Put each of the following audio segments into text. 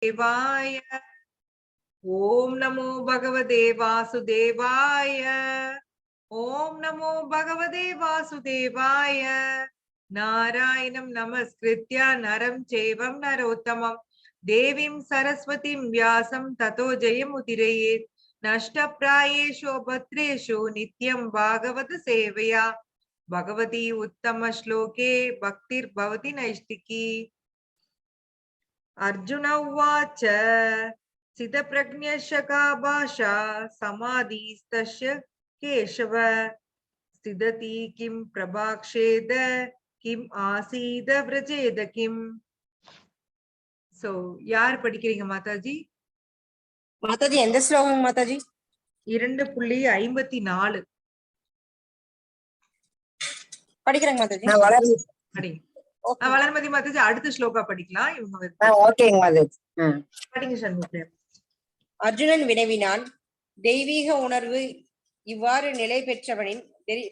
देवाय। ओम नमो भगवते वासुदेवाय। ओम नमो भगवते वासुदेवाय। नारायणं नमस्कृत्य नरं चैवं नरोत्तमं देवीं सरस्वतीं व्यासं ततो जयमुदीरयेत्। नष्टप्रायेषु भद्रेषु नित्यं भागवत सेवया भगवती उत्तम श्लोके भक्तिर्भवति नैष्टिकी। अर्जुन उवाच स्थितप्रज्ञस्य का भाषा समाधिस्तस्य केशव स्थितति किं प्रभाक्षेद किम आसीद व्रजेद किम। सो यार படிக்கிறீங்க மாதாஜி? மாதாஜி எந்த ஸ்லோகம் மாதாஜி? 2.54 படிக்கிறேங்க மாதாஜி. படிங்க. வளர்மதி மாதாஜி அடுத்த ஸ்லோகா படிக்கலாம். இவங்க ஓகேங்க மாதாஜி. படிங்க சண்முகம். அர்ஜுனன் வினவினான், தெய்வீக உணர்வு இவ்வாறு நிலை பெற்றவனின்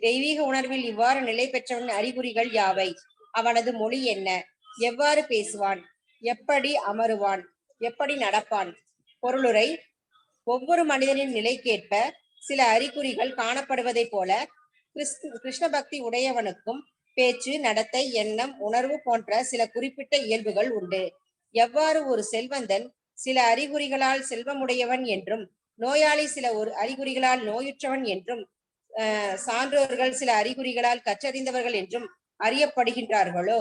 தெய்வீக உணர்வில் இவ்வாறு நிலை பெற்றவனின் அறிகுறிகள் யாவை? அவனது மொழி என்ன? எவ்வாறு பேசுவான்? எப்படி அமருவான்? எப்படி நடப்பான்? பொருளுரை: ஒவ்வொரு மனிதனின் நிலைக்கேற்ப சில அறிகுறிகள் காணப்படுவதை போல கிருஷ்ண பக்தி உடையவனுக்கும் பேச்சு, நடத்தை, எண்ணம், உணர்வு போன்ற சில குறிப்பிட்ட இயல்புகள் உண்டு. எவ்வாறு ஒரு செல்வந்தன் சில அறிகுறிகளால் செல்வமுடையவன் என்றும், நோயாளி சில அறிகுறிகளால் நோயுற்றவன் என்றும், சான்றோர்கள் சில அறிகுறிகளால் கற்றறிந்தவர்கள் என்றும் அறியப்படுகின்றார்களோ,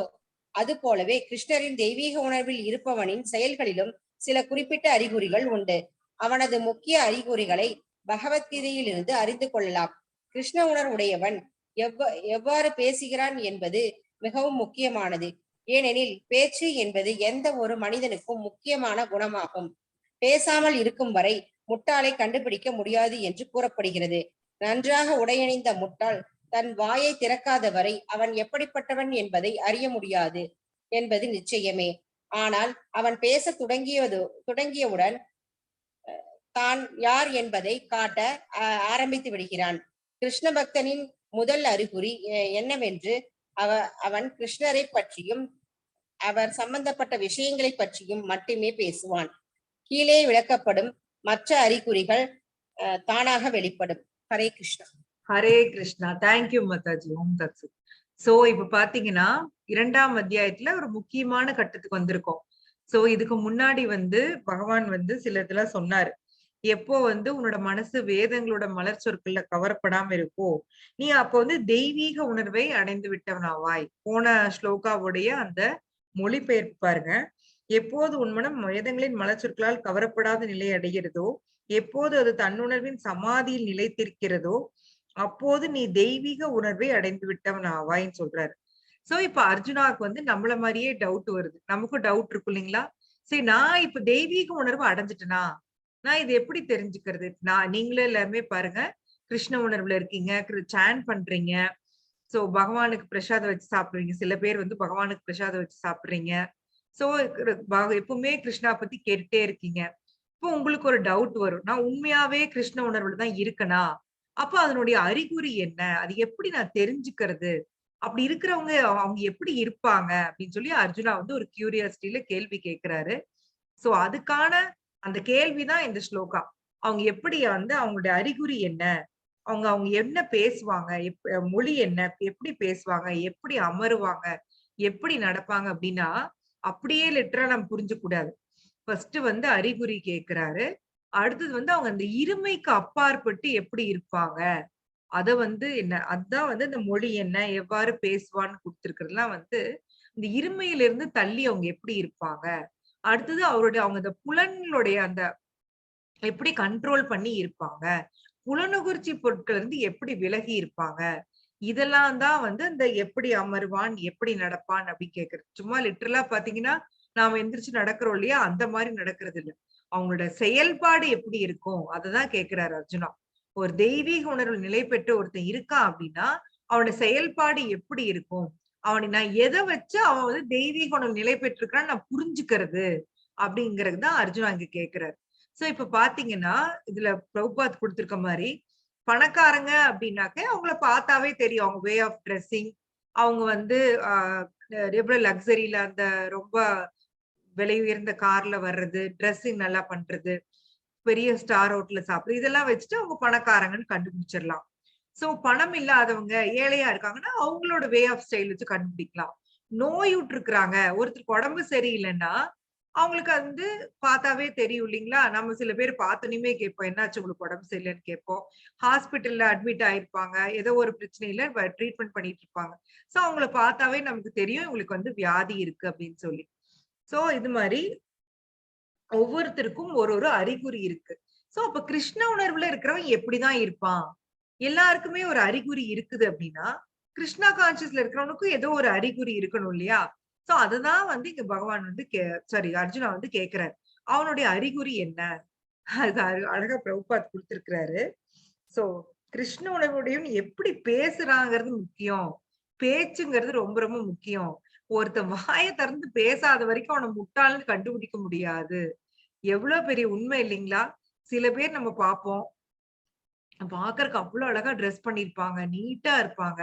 அது போலவே கிருஷ்ணரின் தெய்வீக உணர்வில் இருப்பவனின் செயல்களிலும் சில குறிப்பிட்ட அறிகுறிகள் உண்டு. அவனது முக்கிய அறிகுறிகளை பகவத்கீதையில் இருந்து அறிந்து கொள்ளலாம். கிருஷ்ண உணர்வுடையவன் எவ்வாறு பேசுகிறான் என்பது மிகவும் முக்கியமானது. ஏனெனில் பேச்சு என்பது எந்த ஒரு மனிதனுக்கும் முக்கியமான குணமாகும். பேசாமல் இருக்கும் வரை முட்டாளை கண்டுபிடிக்க முடியாது என்று கூறப்படுகிறது. நன்றாக உடையணிந்த முட்டாள் தன் வாயை திறக்காத வரை அவன் எப்படிப்பட்டவன் என்பதை அறிய முடியாது என்பது நிச்சயமே. ஆனால் அவன் பேச தொடங்கியவுடன் தான் யார் என்பதை காட்ட ஆரம்பித்து விடுகிறான். கிருஷ்ண பக்தனின் முதல் அறிகுறி என்னவென்று அவன் கிருஷ்ணரை பற்றியும் அவர் சம்பந்தப்பட்ட விஷயங்களை பற்றியும் மட்டுமே பேசுவான். கீழே விளக்கப்படும் மற்ற அறிகுறிகள் தானாக வெளிப்படும். ஹரே கிருஷ்ணா. ஹரே கிருஷ்ணா. தேங்க்யூ மாதாஜி. ஓம் தத்சு. சோ இப்ப பாத்தீங்கன்னா 2ஆம் அத்தியாயத்துல ஒரு முக்கியமான கட்டத்துக்கு வந்திருக்கோம். சோ இதுக்கு முன்னாடி பகவான் சில இதெல்லாம் சொன்னாரு. எப்போ உன்னோட மனசு வேதங்களோட மலர் சொற்கள்ல கவரப்படாம இருக்கோ, நீ அப்போ தெய்வீக உணர்வை அடைந்து விட்டவனாவாய். போன ஸ்லோகாவுடைய அந்த மொழிபெயர்ப்பு பாருங்க. எப்போது உன் மனம் வேதங்களின் மலர் சொற்களால் கவரப்படாத நிலை அடைகிறதோ, எப்போது அது தன்னுணர்வின் சமாதியில் நிலைத்திருக்கிறதோ, அப்போது நீ தெய்வீக உணர்வை அடைந்து விட்டவன் ஆவாயின்னு சொல்றாரு. சோ இப்ப அர்ஜுனாவுக்கு நம்மள மாதிரியே டவுட் வருது. நமக்கும் டவுட் இருக்கும் இல்லைங்களா? சரி, நான் இப்ப தெய்வீக உணர்வு அடைஞ்சிட்டேனா, நான் இது எப்படி தெரிஞ்சுக்கிறது? நீங்களே எல்லாருமே பாருங்க, கிருஷ்ண உணர்வுல இருக்கீங்க, சான் பண்றீங்க. சோ பகவானுக்கு பிரசாதம் வச்சு சாப்பிடுறீங்க. சில பேர் பகவானுக்கு பிரசாதம் வச்சு சாப்பிடுறீங்க. சோ எப்பவுமே கிருஷ்ணா பத்தி கேட்டுட்டே இருக்கீங்க. இப்போ உங்களுக்கு ஒரு டவுட் வரும், நான் உண்மையாவே கிருஷ்ண உணர்வுல தான் இருக்கனா? அப்ப அதனுடைய அறிகுறி என்ன? அது எப்படி நான் தெரிஞ்சுக்கிறது? அப்படி இருக்கிறவங்க அவங்க எப்படி இருப்பாங்க அப்படின்னு சொல்லி அர்ஜுனா ஒரு கியூரியாசிட்டியில கேள்வி கேட்கிறாரு. சோ அதுக்கான அந்த கேள்விதான் இந்த ஸ்லோகா. அவங்க எப்படி அவங்களுடைய அறிகுறி என்ன, அவங்க என்ன பேசுவாங்க, மொழி என்ன, எப்படி பேசுவாங்க, எப்படி அமருவாங்க, எப்படி நடப்பாங்க அப்படின்னா அப்படியே லிட்டரா நம்ம புரிஞ்சு கூடாது. ஃபர்ஸ்ட் அறிகுறி கேட்கிறாரு. அடுத்தது அவங்க அந்த இருமைக்கு அப்பாற்பட்டு எப்படி இருப்பாங்க, அத என்ன அதான் இந்த மொழி என்ன, எவ்வாறு பேசுவான்னு கொடுத்திருக்கிறதுலாம் இந்த இருமையிலிருந்து தள்ளி அவங்க எப்படி இருப்பாங்க. அடுத்தது அவங்க இந்த புலன்களுடைய அந்த எப்படி கண்ட்ரோல் பண்ணி இருப்பாங்க, புலனுகர்ச்சி பொருட்கள் இருந்து எப்படி விலகி இருப்பாங்க. இதெல்லாம் தான் இந்த எப்படி அமருவான், எப்படி நடப்பான் அப்படின்னு கேக்குறது. சும்மா லிட்டரலா பாத்தீங்கன்னா நாம எந்திரிச்சு நடக்கிறோம் இல்லையா, அந்த மாதிரி நடக்கிறது இல்ல. அவங்களோட செயல்பாடு எப்படி இருக்கும் அததான் கேட்கிறாரு அர்ஜுனா. ஒரு தெய்வீக உணர்வு நிலை பெற்ற ஒருத்தன் இருக்கான் அப்படின்னா அவனோட செயல்பாடு எப்படி இருக்கும், அவனை நான் எதை வச்சு அவன் தெய்வீக உணர்வு நிலை பெற்றிருக்கான்னு நான் புரிஞ்சுக்கிறது அப்படிங்கிறது தான் அர்ஜுனா இங்க கேட்கிறாரு. சோ இப்ப பாத்தீங்கன்னா இதுல பிரபுபாத் கொடுத்திருக்க மாதிரி பணக்காரங்க அப்படின்னாக்க அவங்கள பார்த்தாவே தெரியும். அவங்க வே ஆஃப் ட்ரெஸ்ஸிங், அவங்க எவ்வளவு லக்ஸரியில அந்த ரொம்ப விலை உயர்ந்த கார்ல வர்றது, ட்ரெஸ்ஸிங் நல்லா பண்றது, பெரிய ஸ்டார் ஹோட்டல்ல சாப்பிடுறது, இதெல்லாம் வச்சுட்டு அவங்க பணக்காரங்கன்னு கண்டுபிடிச்சிடலாம். சோ பணம் இல்லாதவங்க, ஏழையா இருக்காங்கன்னா, அவங்களோட வே ஆஃப் ஸ்டைல் வச்சு கண்டுபிடிக்கலாம். நோயுற்று இருக்கிறாங்க, ஒருத்தருக்கு உடம்பு சரியில்லைன்னா, அவங்களுக்கு வந்து பார்த்தாவே தெரியும் இல்லைங்களா? நம்ம சில பேர் பார்த்தோனயுமே கேட்போம். என்னாச்சு உங்களுக்கு உடம்பு சரியில்லன்னு கேட்போம். ஹாஸ்பிட்டல்ல அட்மிட் ஆயிருப்பாங்க. ஏதோ ஒரு பிரச்சனையில ட்ரீட்மெண்ட் பண்ணிட்டு இருப்பாங்க. சோ அவங்கள பார்த்தாவே நமக்கு தெரியும், இவங்களுக்கு வந்து வியாதி இருக்கு அப்படின்னு சொல்லி. சோ இது மாரி ஒவ்வொருத்தருக்கும் ஒரு ஒரு அறிகுறி இருக்கு. சோ அப்ப கிருஷ்ண உணர்வுல இருக்கிறவன் எப்படிதான் இருப்பான்? எல்லாருக்குமே ஒரு அறிகுறி இருக்குது அப்படின்னா, கிருஷ்ணா கான்ஷியஸ்ல இருக்கிறவனுக்கும் ஏதோ ஒரு அறிகுறி இருக்கணும் இல்லையா? சோ அதுதான் வந்து இங்க பகவான் வந்து சாரி அர்ஜுனா வந்து கேட்கிறாரு. அவனுடைய அறிகுறி என்ன? அது அழகா பிரபுபாத் குடுத்திருக்கிறாரு. சோ கிருஷ்ண உணர்வுடையவன் எப்படி பேசுறாங்கிறது முக்கியம். பேச்சுங்கிறது ரொம்ப ரொம்ப முக்கியம். ஒருத்தன் வாய திறந்து பேசாத வரைக்கும் அவன முட்டாள்ன்னு கண்டுபிடிக்க முடியாது. எவ்வளவு பெரிய உண்மை இல்லைங்களா? சில பேர் நம்ம பார்ப்போம். பார்க்கறக்கு அவ்ளோ அழகா ட்ரெஸ் பண்ணியிருப்பாங்க. நீட்டா இருப்பாங்க.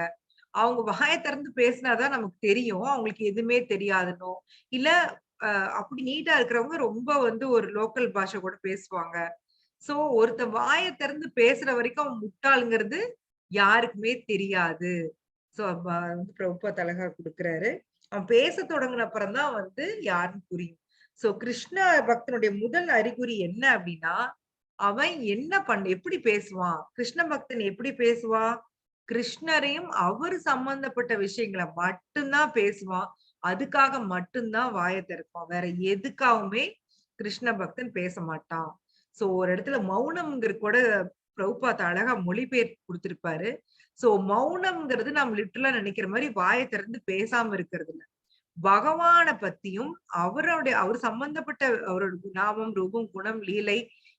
அவங்க வாய திறந்து பேசினா தான் நமக்கு தெரியும். அவங்களுக்கு எதுவுமே தெரியாதுன்னோ, இல்ல அ அப்படி நீட்டா இருக்கிறவங்க ரொம்ப வந்து ஒரு லோக்கல் பாஷை கூட பேசுவாங்க. சோ ஒருத்தன் வாய திறந்து பேசுற வரைக்கும் அவன் முட்டாள்ங்கிறது யாருக்குமே தெரியாது. சோ வந்து பிரபுபாத் அழகா குடுக்குறாரு. அவன் பேச தொடங்குன அப்புறம் தான் வந்து யாருன்னு புரியும். சோ கிருஷ்ண பக்தனுடைய முதல் அறிகுறி என்ன அப்படின்னா, அவன் என்ன எப்படி பேசுவான்? கிருஷ்ண பக்தன் எப்படி பேசுவான்? கிருஷ்ணரையும் அவரு சம்பந்தப்பட்ட விஷயங்கள மட்டும் தான் பேசுவான். அதுக்காக மட்டும் தான் வாய திறப்பான். வேற எதுக்காகவுமே கிருஷ்ண பக்தன் பேச மாட்டான். சோ ஒரு இடத்துல மௌனம்ங்கிற கூட பிரபுபாத் அழகா மொழிபெயர்ப்பு குடுத்திருப்பாரு. சோ மௌனம்ங்கிறது நம்ம லிட்டரலா நினைக்கிற மாரி வாய திறந்து பேசாம இருக்கிறது இல்ல. பகவான பத்தியும் அவர் சம்பந்தப்பட்ட அவரோட நாமம், ரூபம், குணம், லீலை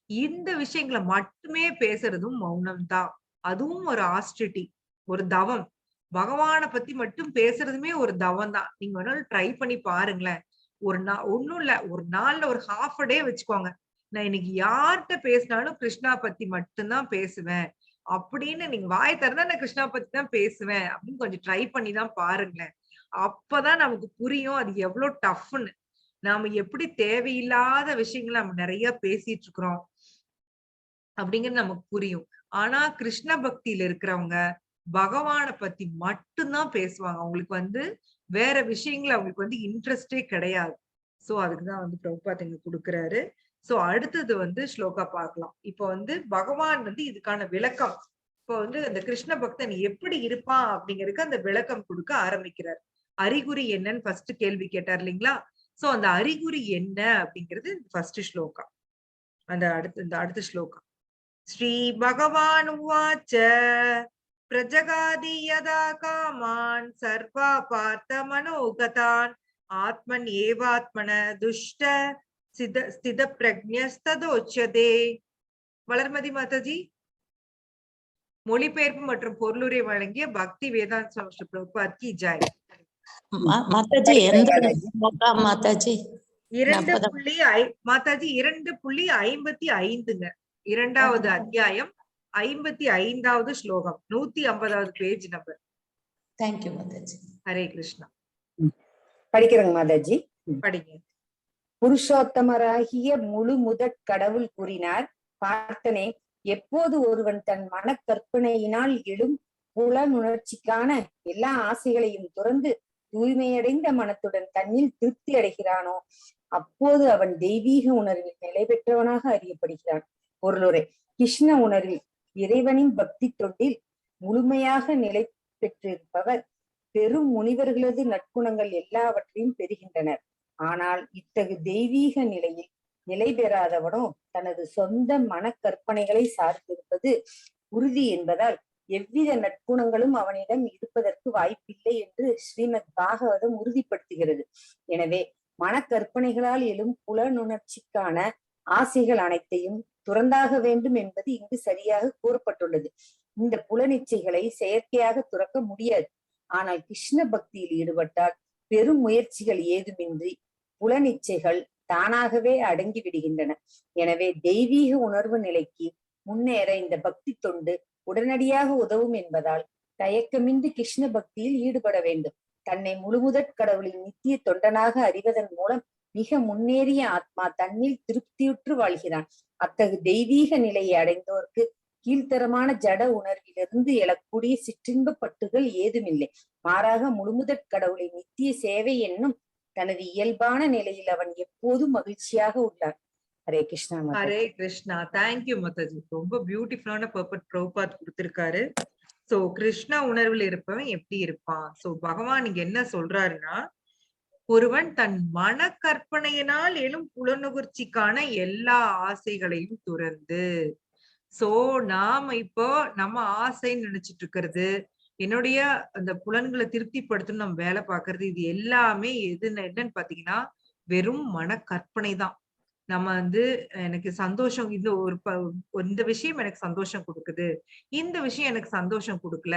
இந்த விஷயங்கள மட்டுமே பேசுறதும் மௌனம் தான். அதுவும் ஒரு ஆஸ்டிட்டி, ஒரு தவம். பகவான பத்தி மட்டும் பேசுறதுமே ஒரு தவம் தான். நீங்க வேணாலும் ட்ரை பண்ணி பாருங்களேன். ஒண்ணும் இல்ல. ஒரு நாள்ல ஒரு ஹால்ஃப் டே வச்சுக்கோங்க. நான் இன்னைக்கு யார்ட்ட பேசினாலும் கிருஷ்ணா பத்தி மட்டும் தான் பேசுவேன். அப்படின்னு நீங்க வாய திறந்தா நான் கிருஷ்ணா பத்தி தான் பேசுவேன். அப்படின்னு கொஞ்சம் ட்ரை பண்ணி தான் பாருங்களேன். அப்பதான் நமக்கு புரியும் அது எவ்ளோ டஃப்ன்னு. நாம எப்படி தேவையில்லாத விஷயங்கள நம்ம நெறைய பேசிட்டு இருக்கிறோம். அப்படிங்கிறது நமக்கு புரியும். ஆனா கிருஷ்ண பக்தியில இருக்கிறவங்க, பகவான பத்தி மட்டும் தான் பேசுவாங்க. அவங்களுக்கு வந்து வேற விஷயங்கள்ல அவங்களுக்கு வந்து இன்ட்ரெஸ்டே கிடையாது. சோ அதுக்கு தான் வந்து பிரபுபாத் இங்க குடுக்குறாரு. சோ அடுத்தது வந்து ஸ்லோகா பார்க்கலாம். இப்ப வந்து பகவான் வந்து இதுக்கான விளக்கம். இப்ப வந்து அந்த கிருஷ்ண பக்தன் எப்படி இருப்பான் அப்படிங்கிறதுக்கு அந்த விளக்கம் குடுக்க ஆரம்பிக்கிறார். அறிகுறி என்னன்னு ஃபர்ஸ்ட் கேள்வி கேட்டார் இல்லைங்களா? சோ அந்த அறிகுறி என்ன அப்படிங்கிறது ஃபர்ஸ்ட் ஸ்லோகா. இந்த அடுத்த ஸ்லோகா. श्रीभगवानुवाच प्रजगादि यदा कामान् सर्वा पार्थमनोगतान् आत्मन्येवात्मन दुष्ट स्थितप्रज्ञस्तदोच्यते. வளர்மதி மாதாஜி மொழிபெயர்ப்பு மற்றும் பொருளுரை வழங்கிய பக்தி வேதாந்த் சுவாமி பிரபுபாத் கி ஜெய். மாதாஜி எந்த மாதாஜி? 2.55ங்க. இரண்டாவது அத்தியாயம் 55வது ஸ்லோகம் 150வது page number. Thank you Mataji. Hare Krishna. படிக்கிறேங்க மாதாஜி. படிங்க. புருஷோத்தமராகிய முழு முதற் கடவுள் கூறினார், பார்த்தனே, எப்போது ஒருவன் தன் மன கற்பனையினால் எழும் புலனுணர்ச்சிக்கான எல்லா ஆசைகளையும் துறந்து தூய்மையடைந்த மனத்துடன் தன்னில் திருப்தி அடைகிறானோ, அப்போது அவன் தெய்வீக உணர்வில் நிலை பெற்றவனாக அறியப்படுகிறான். பொருளுரை. கிருஷ்ண உணர்வில் இறைவனின் பக்தி தொண்டில் முழுமையாக நிலை பெற்றிருப்பவர் பெரும் முனிவர்களது நற்குணங்கள் எல்லாவற்றையும் பெறுகின்றனர். ஆனால் இத்தகு தெய்வீக நிலையில் நிலை பெறாதவனோ தனது சொந்த மன கற்பனைகளை சார்ந்திருப்பது உறுதி என்பதால் எவ்வித நற்குணங்களும் அவனிடம் இருப்பதற்கு வாய்ப்பில்லை என்று ஸ்ரீமத் பாகவதம் உறுதிப்படுத்துகிறது. எனவே மனக்கற்பனைகளால் எழும் புலனுணர்ச்சிக்கான ஆசைகள் அனைத்தையும் துறந்தாக வேண்டும் என்பது இங்கு சரியாக கூறப்பட்டுள்ளது. இந்த புலனிச்சைகளை செயற்கையாக துறக்க முடியாது. ஆனால் கிருஷ்ண பக்தியில் ஈடுபட்டால் பெரும் முயற்சிகள் ஏதுமின்றி புலனிச்சைகள் தானாகவே அடங்கி விடுகின்றன. எனவே தெய்வீக உணர்வு நிலைக்கு முன்னேற இந்த பக்தி தொண்டு உடனடியாக உதவும் என்பதால் தயக்கமின்றி கிருஷ்ண பக்தியில் ஈடுபட வேண்டும். தன்னை முழுமுதற் கடவுளின் நித்திய தொண்டனாக அறிவதன் மூலம் மிக முன்னேறிய ஆத்மா தன்னில் திருப்தியுற்று வாழ்கிறான். அத்தகு தெய்வீக நிலையை அடைந்தோருக்கு கீழ்த்தரமான ஜட உணர்விலிருந்து எழக்கூடிய சிற்றின்ப பட்டுகள் ஏதுமில்லை. மாறாக முழுமுதற் கடவுளின் நித்திய சேவை என்னும் தனது இயல்பான நிலையில் அவன் எப்போதும் மகிழ்ச்சியாக உள்ளார். ஹரே கிருஷ்ணா. ஹரே கிருஷ்ணா. தேங்க்யூ மாதாஜி. ரொம்ப பியூட்டிஃபுல்லான பிரபுபாத் கொடுத்திருக்காரு. சோ கிருஷ்ண உணர்வில் இருப்பவன் எப்படி இருப்பான்? சோ பகவான் இங்க என்ன சொல்றாருன்னா, ஒருவன் தன் மன கற்பனையினால் எழும் புலனுகர்ச்சிக்கான எல்லா ஆசைகளையும் துறந்து, சோ நாம இப்போ நம்ம ஆசைன்னு நினைச்சிட்டு இருக்கிறது, என்னுடைய அந்த புலன்களை திருப்திப்படுத்தணும் நம்ம வேலை பார்க்கறது, இது எல்லாமே என்னன்னு பாத்தீங்கன்னா வெறும் மன கற்பனை தான். நம்ம வந்து எனக்கு சந்தோஷம், இந்த விஷயம் எனக்கு சந்தோஷம் கொடுக்குது, இந்த விஷயம் எனக்கு சந்தோஷம் கொடுக்கல,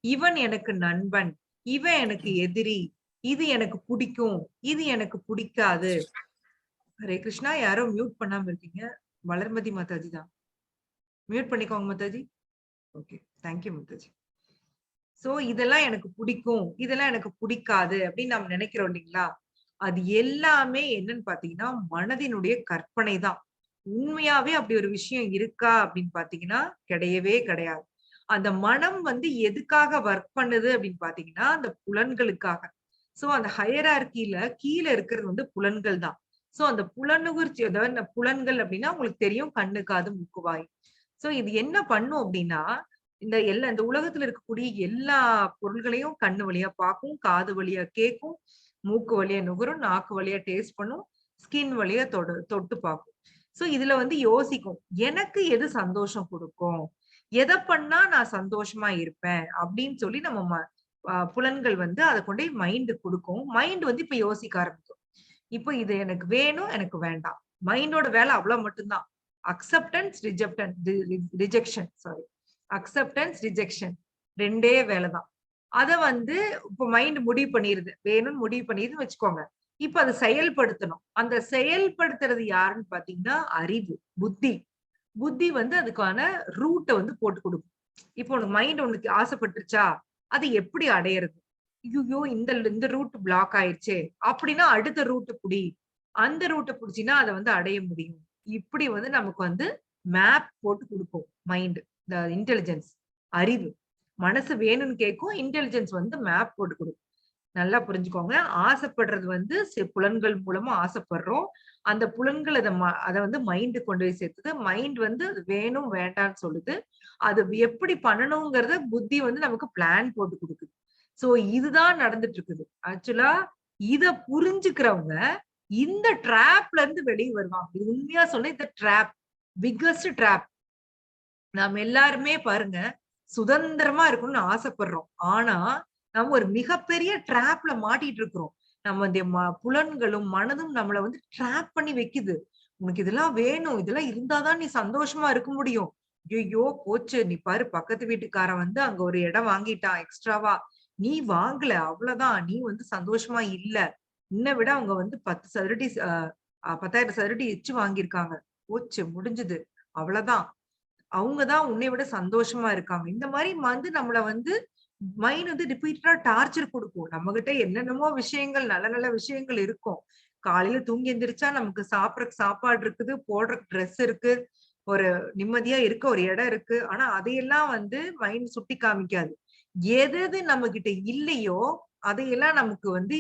இவன் எனக்கு நண்பன், இவன் எனக்கு எதிரி, இது எனக்கு பிடிக்கும், இது எனக்கு பிடிக்காது. ஹரே கிருஷ்ணா. யாரோ மியூட் பண்ணாம இருக்கீங்க. வளர்மதி மாதாஜி தான். மியூட் பண்ணிக்கோங்க Mataji. Okay, thank you Mataji. So இதெல்லாம் எனக்கு பிடிக்கும், இதெல்லாம் எனக்கு பிடிக்காது அப்படின்னு நம்ம நினைக்கிறோம் இல்லைங்களா? அது எல்லாமே என்னன்னு பாத்தீங்கன்னா மனதினுடைய கற்பனை தான். உண்மையாவே அப்படி ஒரு விஷயம் இருக்கா அப்படின்னு பாத்தீங்கன்னா கிடையவே கிடையாது. அந்த மனம் வந்து எதுக்காக ஒர்க் பண்ணுது அப்படின்னு பாத்தீங்கன்னா அந்த புலன்களுக்காக. சோ அந்த ஹையரார்கில கீழே இருக்கிறது வந்து புலன்கள் தான். சோ அந்த புலனுகர்ச்சி, அதாவது புலன்கள் அப்படின்னா உங்களுக்கு தெரியும், கண்ணு, காது, மூக்கு, வாய். சோ இது என்ன பண்ணும் அப்படின்னா, இந்த உலகத்துல இருக்கக்கூடிய எல்லா பொருள்களையும் கண்ணு வழியா பார்க்கும், காது வழியா கேட்கும், மூக்கு வழியா நுகரும், நாக்கு வழியா டேஸ்ட் பண்ணும், ஸ்கின் வழியா தொட்டு பார்க்கும். சோ இதுல வந்து யோசிக்கும், எனக்கு எது சந்தோஷம் கொடுக்கும், எதை பண்ணா நான் சந்தோஷமா இருப்பேன் அப்படின்னு சொல்லி நம்ம புலன்கள் வந்து அதை கொண்டு மைண்டு கொடுக்கும். மைண்ட் வந்து இப்ப யோசிக்க ஆரம்பிக்கும். இப்போ இது எனக்கு வேணும், எனக்கு வேண்டாம். மைண்டோட வேலை அவ்வளவு மட்டும்தான். Acceptance, rejection, sorry, acceptance, rejection ரெண்டே வேலைதான். அத வந்து இப்ப மைண்ட் முடிவு பண்ணிருது, வேணும்னு முடிவு பண்ணிருதுன்னு வச்சுக்கோங்க. இப்ப அதை செயல்படுத்தணும். அந்த செயல்படுத்துறது யாருன்னு பாத்தீங்கன்னா அறிவு, புத்தி. புத்தி வந்து அதுக்கான ரூட்டை வந்து போட்டு கொடுக்கும். இப்போ உனக்கு மைண்ட் உனக்கு ஆசைப்பட்டுருச்சா, அதை எப்படி அடையிறது? ஐயோ இந்த ரூட் பிளாக் ஆயிடுச்சு அப்படின்னா அடுத்த ரூட்டு புடி, அந்த ரூட்டை புடிச்சின்னா அதை வந்து அடைய முடியும். இப்படி வந்து நமக்கு வந்து மேப் போட்டு கொடுக்கும் மைண்ட், இந்த இன்டெலிஜென்ஸ், அறிவு. மனசு வேணும்னு கேட்கும், இன்டெலிஜென்ஸ் வந்து மேப் போட்டு கொடுக்கும். நல்லா புரிஞ்சுக்கோங்க. ஆசைப்படுறது வந்து புலன்கள் மூலமா ஆசைப்படுறோம். அந்த புலன்கள் அதை வந்து மைண்டு கொண்டு போய் சேர்த்துது. மைண்ட் வந்து அது வேணும் வேண்டாம்னு சொல்லுது. அது எப்படி பண்ணணுங்கிறத புத்தி வந்து நமக்கு பிளான் போட்டு கொடுக்குது. சோ இதுதான் நடந்துட்டு இருக்குது. ஆக்சுவலா இத புரிஞ்சுக்கிறவங்க இந்த ட்ராப்ல இருந்து வெளியே வருவாங்க. இது உண்மையா சொன்ன இந்த ட்ராப் பிக்கஸ்ட் ட்ராப். நாம எல்லாருமே பாருங்க சுதந்திரமா இருக்கணும்னு ஆசைப்படுறோம். ஆனா நம்ம ஒரு மிகப்பெரிய ட்ராப்ல மாட்டிட்டு இருக்கிறோம். நம்ம இந்த புலன்களும் மனதும் நம்மளை வந்து ட்ராப் பண்ணி வைக்குது. உனக்கு இதெல்லாம் வேணும், இதெல்லாம் இருந்தாதான் நீ சந்தோஷமா இருக்க முடியும். ஐயோ போச்சு, நீ பாரு பக்கத்து வீட்டுக்காரன் வந்து அங்க ஒரு இடம் வாங்கிட்டான் எக்ஸ்ட்ராவா, நீ வாங்கல, அவ்வளவுதான், நீ வந்து சந்தோஷமா இல்ல. உன்னை விட அவங்க வந்து 10,000 சதுரடி எச்சு வாங்கியிருக்காங்க. போச்சு, முடிஞ்சது, அவ்வளவுதான், அவங்கதான் உன்னை விட சந்தோஷமா இருக்காங்க. இந்த மாதிரி வந்து நம்மள வந்து மைண்ட் வந்து ரிப்பீட்டடா டார்ச்சர் கொடுக்கும். நம்ம கிட்ட என்னென்னமோ விஷயங்கள், நல்ல நல்ல விஷயங்கள் இருக்கும். காலையில தூங்கி எந்திரிச்சா நமக்கு சாப்பிடறதுக்கு சாப்பாடு இருக்குது, போடுறதுக்கு ட்ரெஸ் இருக்கு, ஒரு நிம்மதியா இருக்க ஒரு இடம் இருக்கு. ஆனா அதையெல்லாம் வந்து மைண்ட் சுட்டி காமிக்காது. எது நம்ம கிட்ட இல்லையோ அதையெல்லாம் நமக்கு வந்து,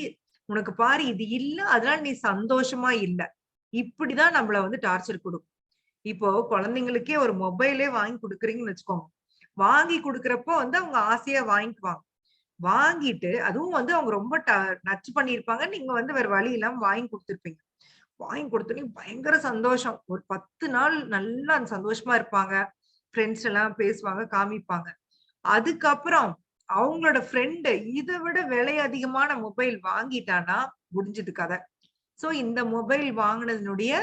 உனக்கு பாரு இது இல்ல, அதனால நீ சந்தோஷமா இல்ல, இப்படிதான் நம்மள வந்து டார்ச்சர் கொடுக்கும். இப்போ குழந்தைங்களுக்கே ஒரு மொபைலே வாங்கி கொடுக்குறீங்கன்னு வச்சுக்கோங்க. வாங்கி கொடுக்கறப்போ வந்து அவங்க ஆசையா வாங்கிக்குவாங்க. வாங்கிட்டு அதுவும் வந்து அவங்க ரொம்ப நச்சு பண்ணிருப்பாங்க. நீங்க வந்து வேற வழி இல்லாம வாங்கி கொடுத்துருப்பீங்க. வாங்கி கொடுத்தோன்னே பயங்கர சந்தோஷம். ஒரு 10 நாள் நல்லா சந்தோஷமா இருப்பாங்க. ஃப்ரெண்ட்ஸ் எல்லாம் பேசுவாங்க, காமிப்பாங்க. அதுக்கப்புறம் அவங்களோட ஃப்ரெண்டு இதை விட விலை அதிகமான மொபைல் வாங்கிட்டானா முடிஞ்சது கதை. சோ இந்த மொபைல் வாங்கினதுனுடைய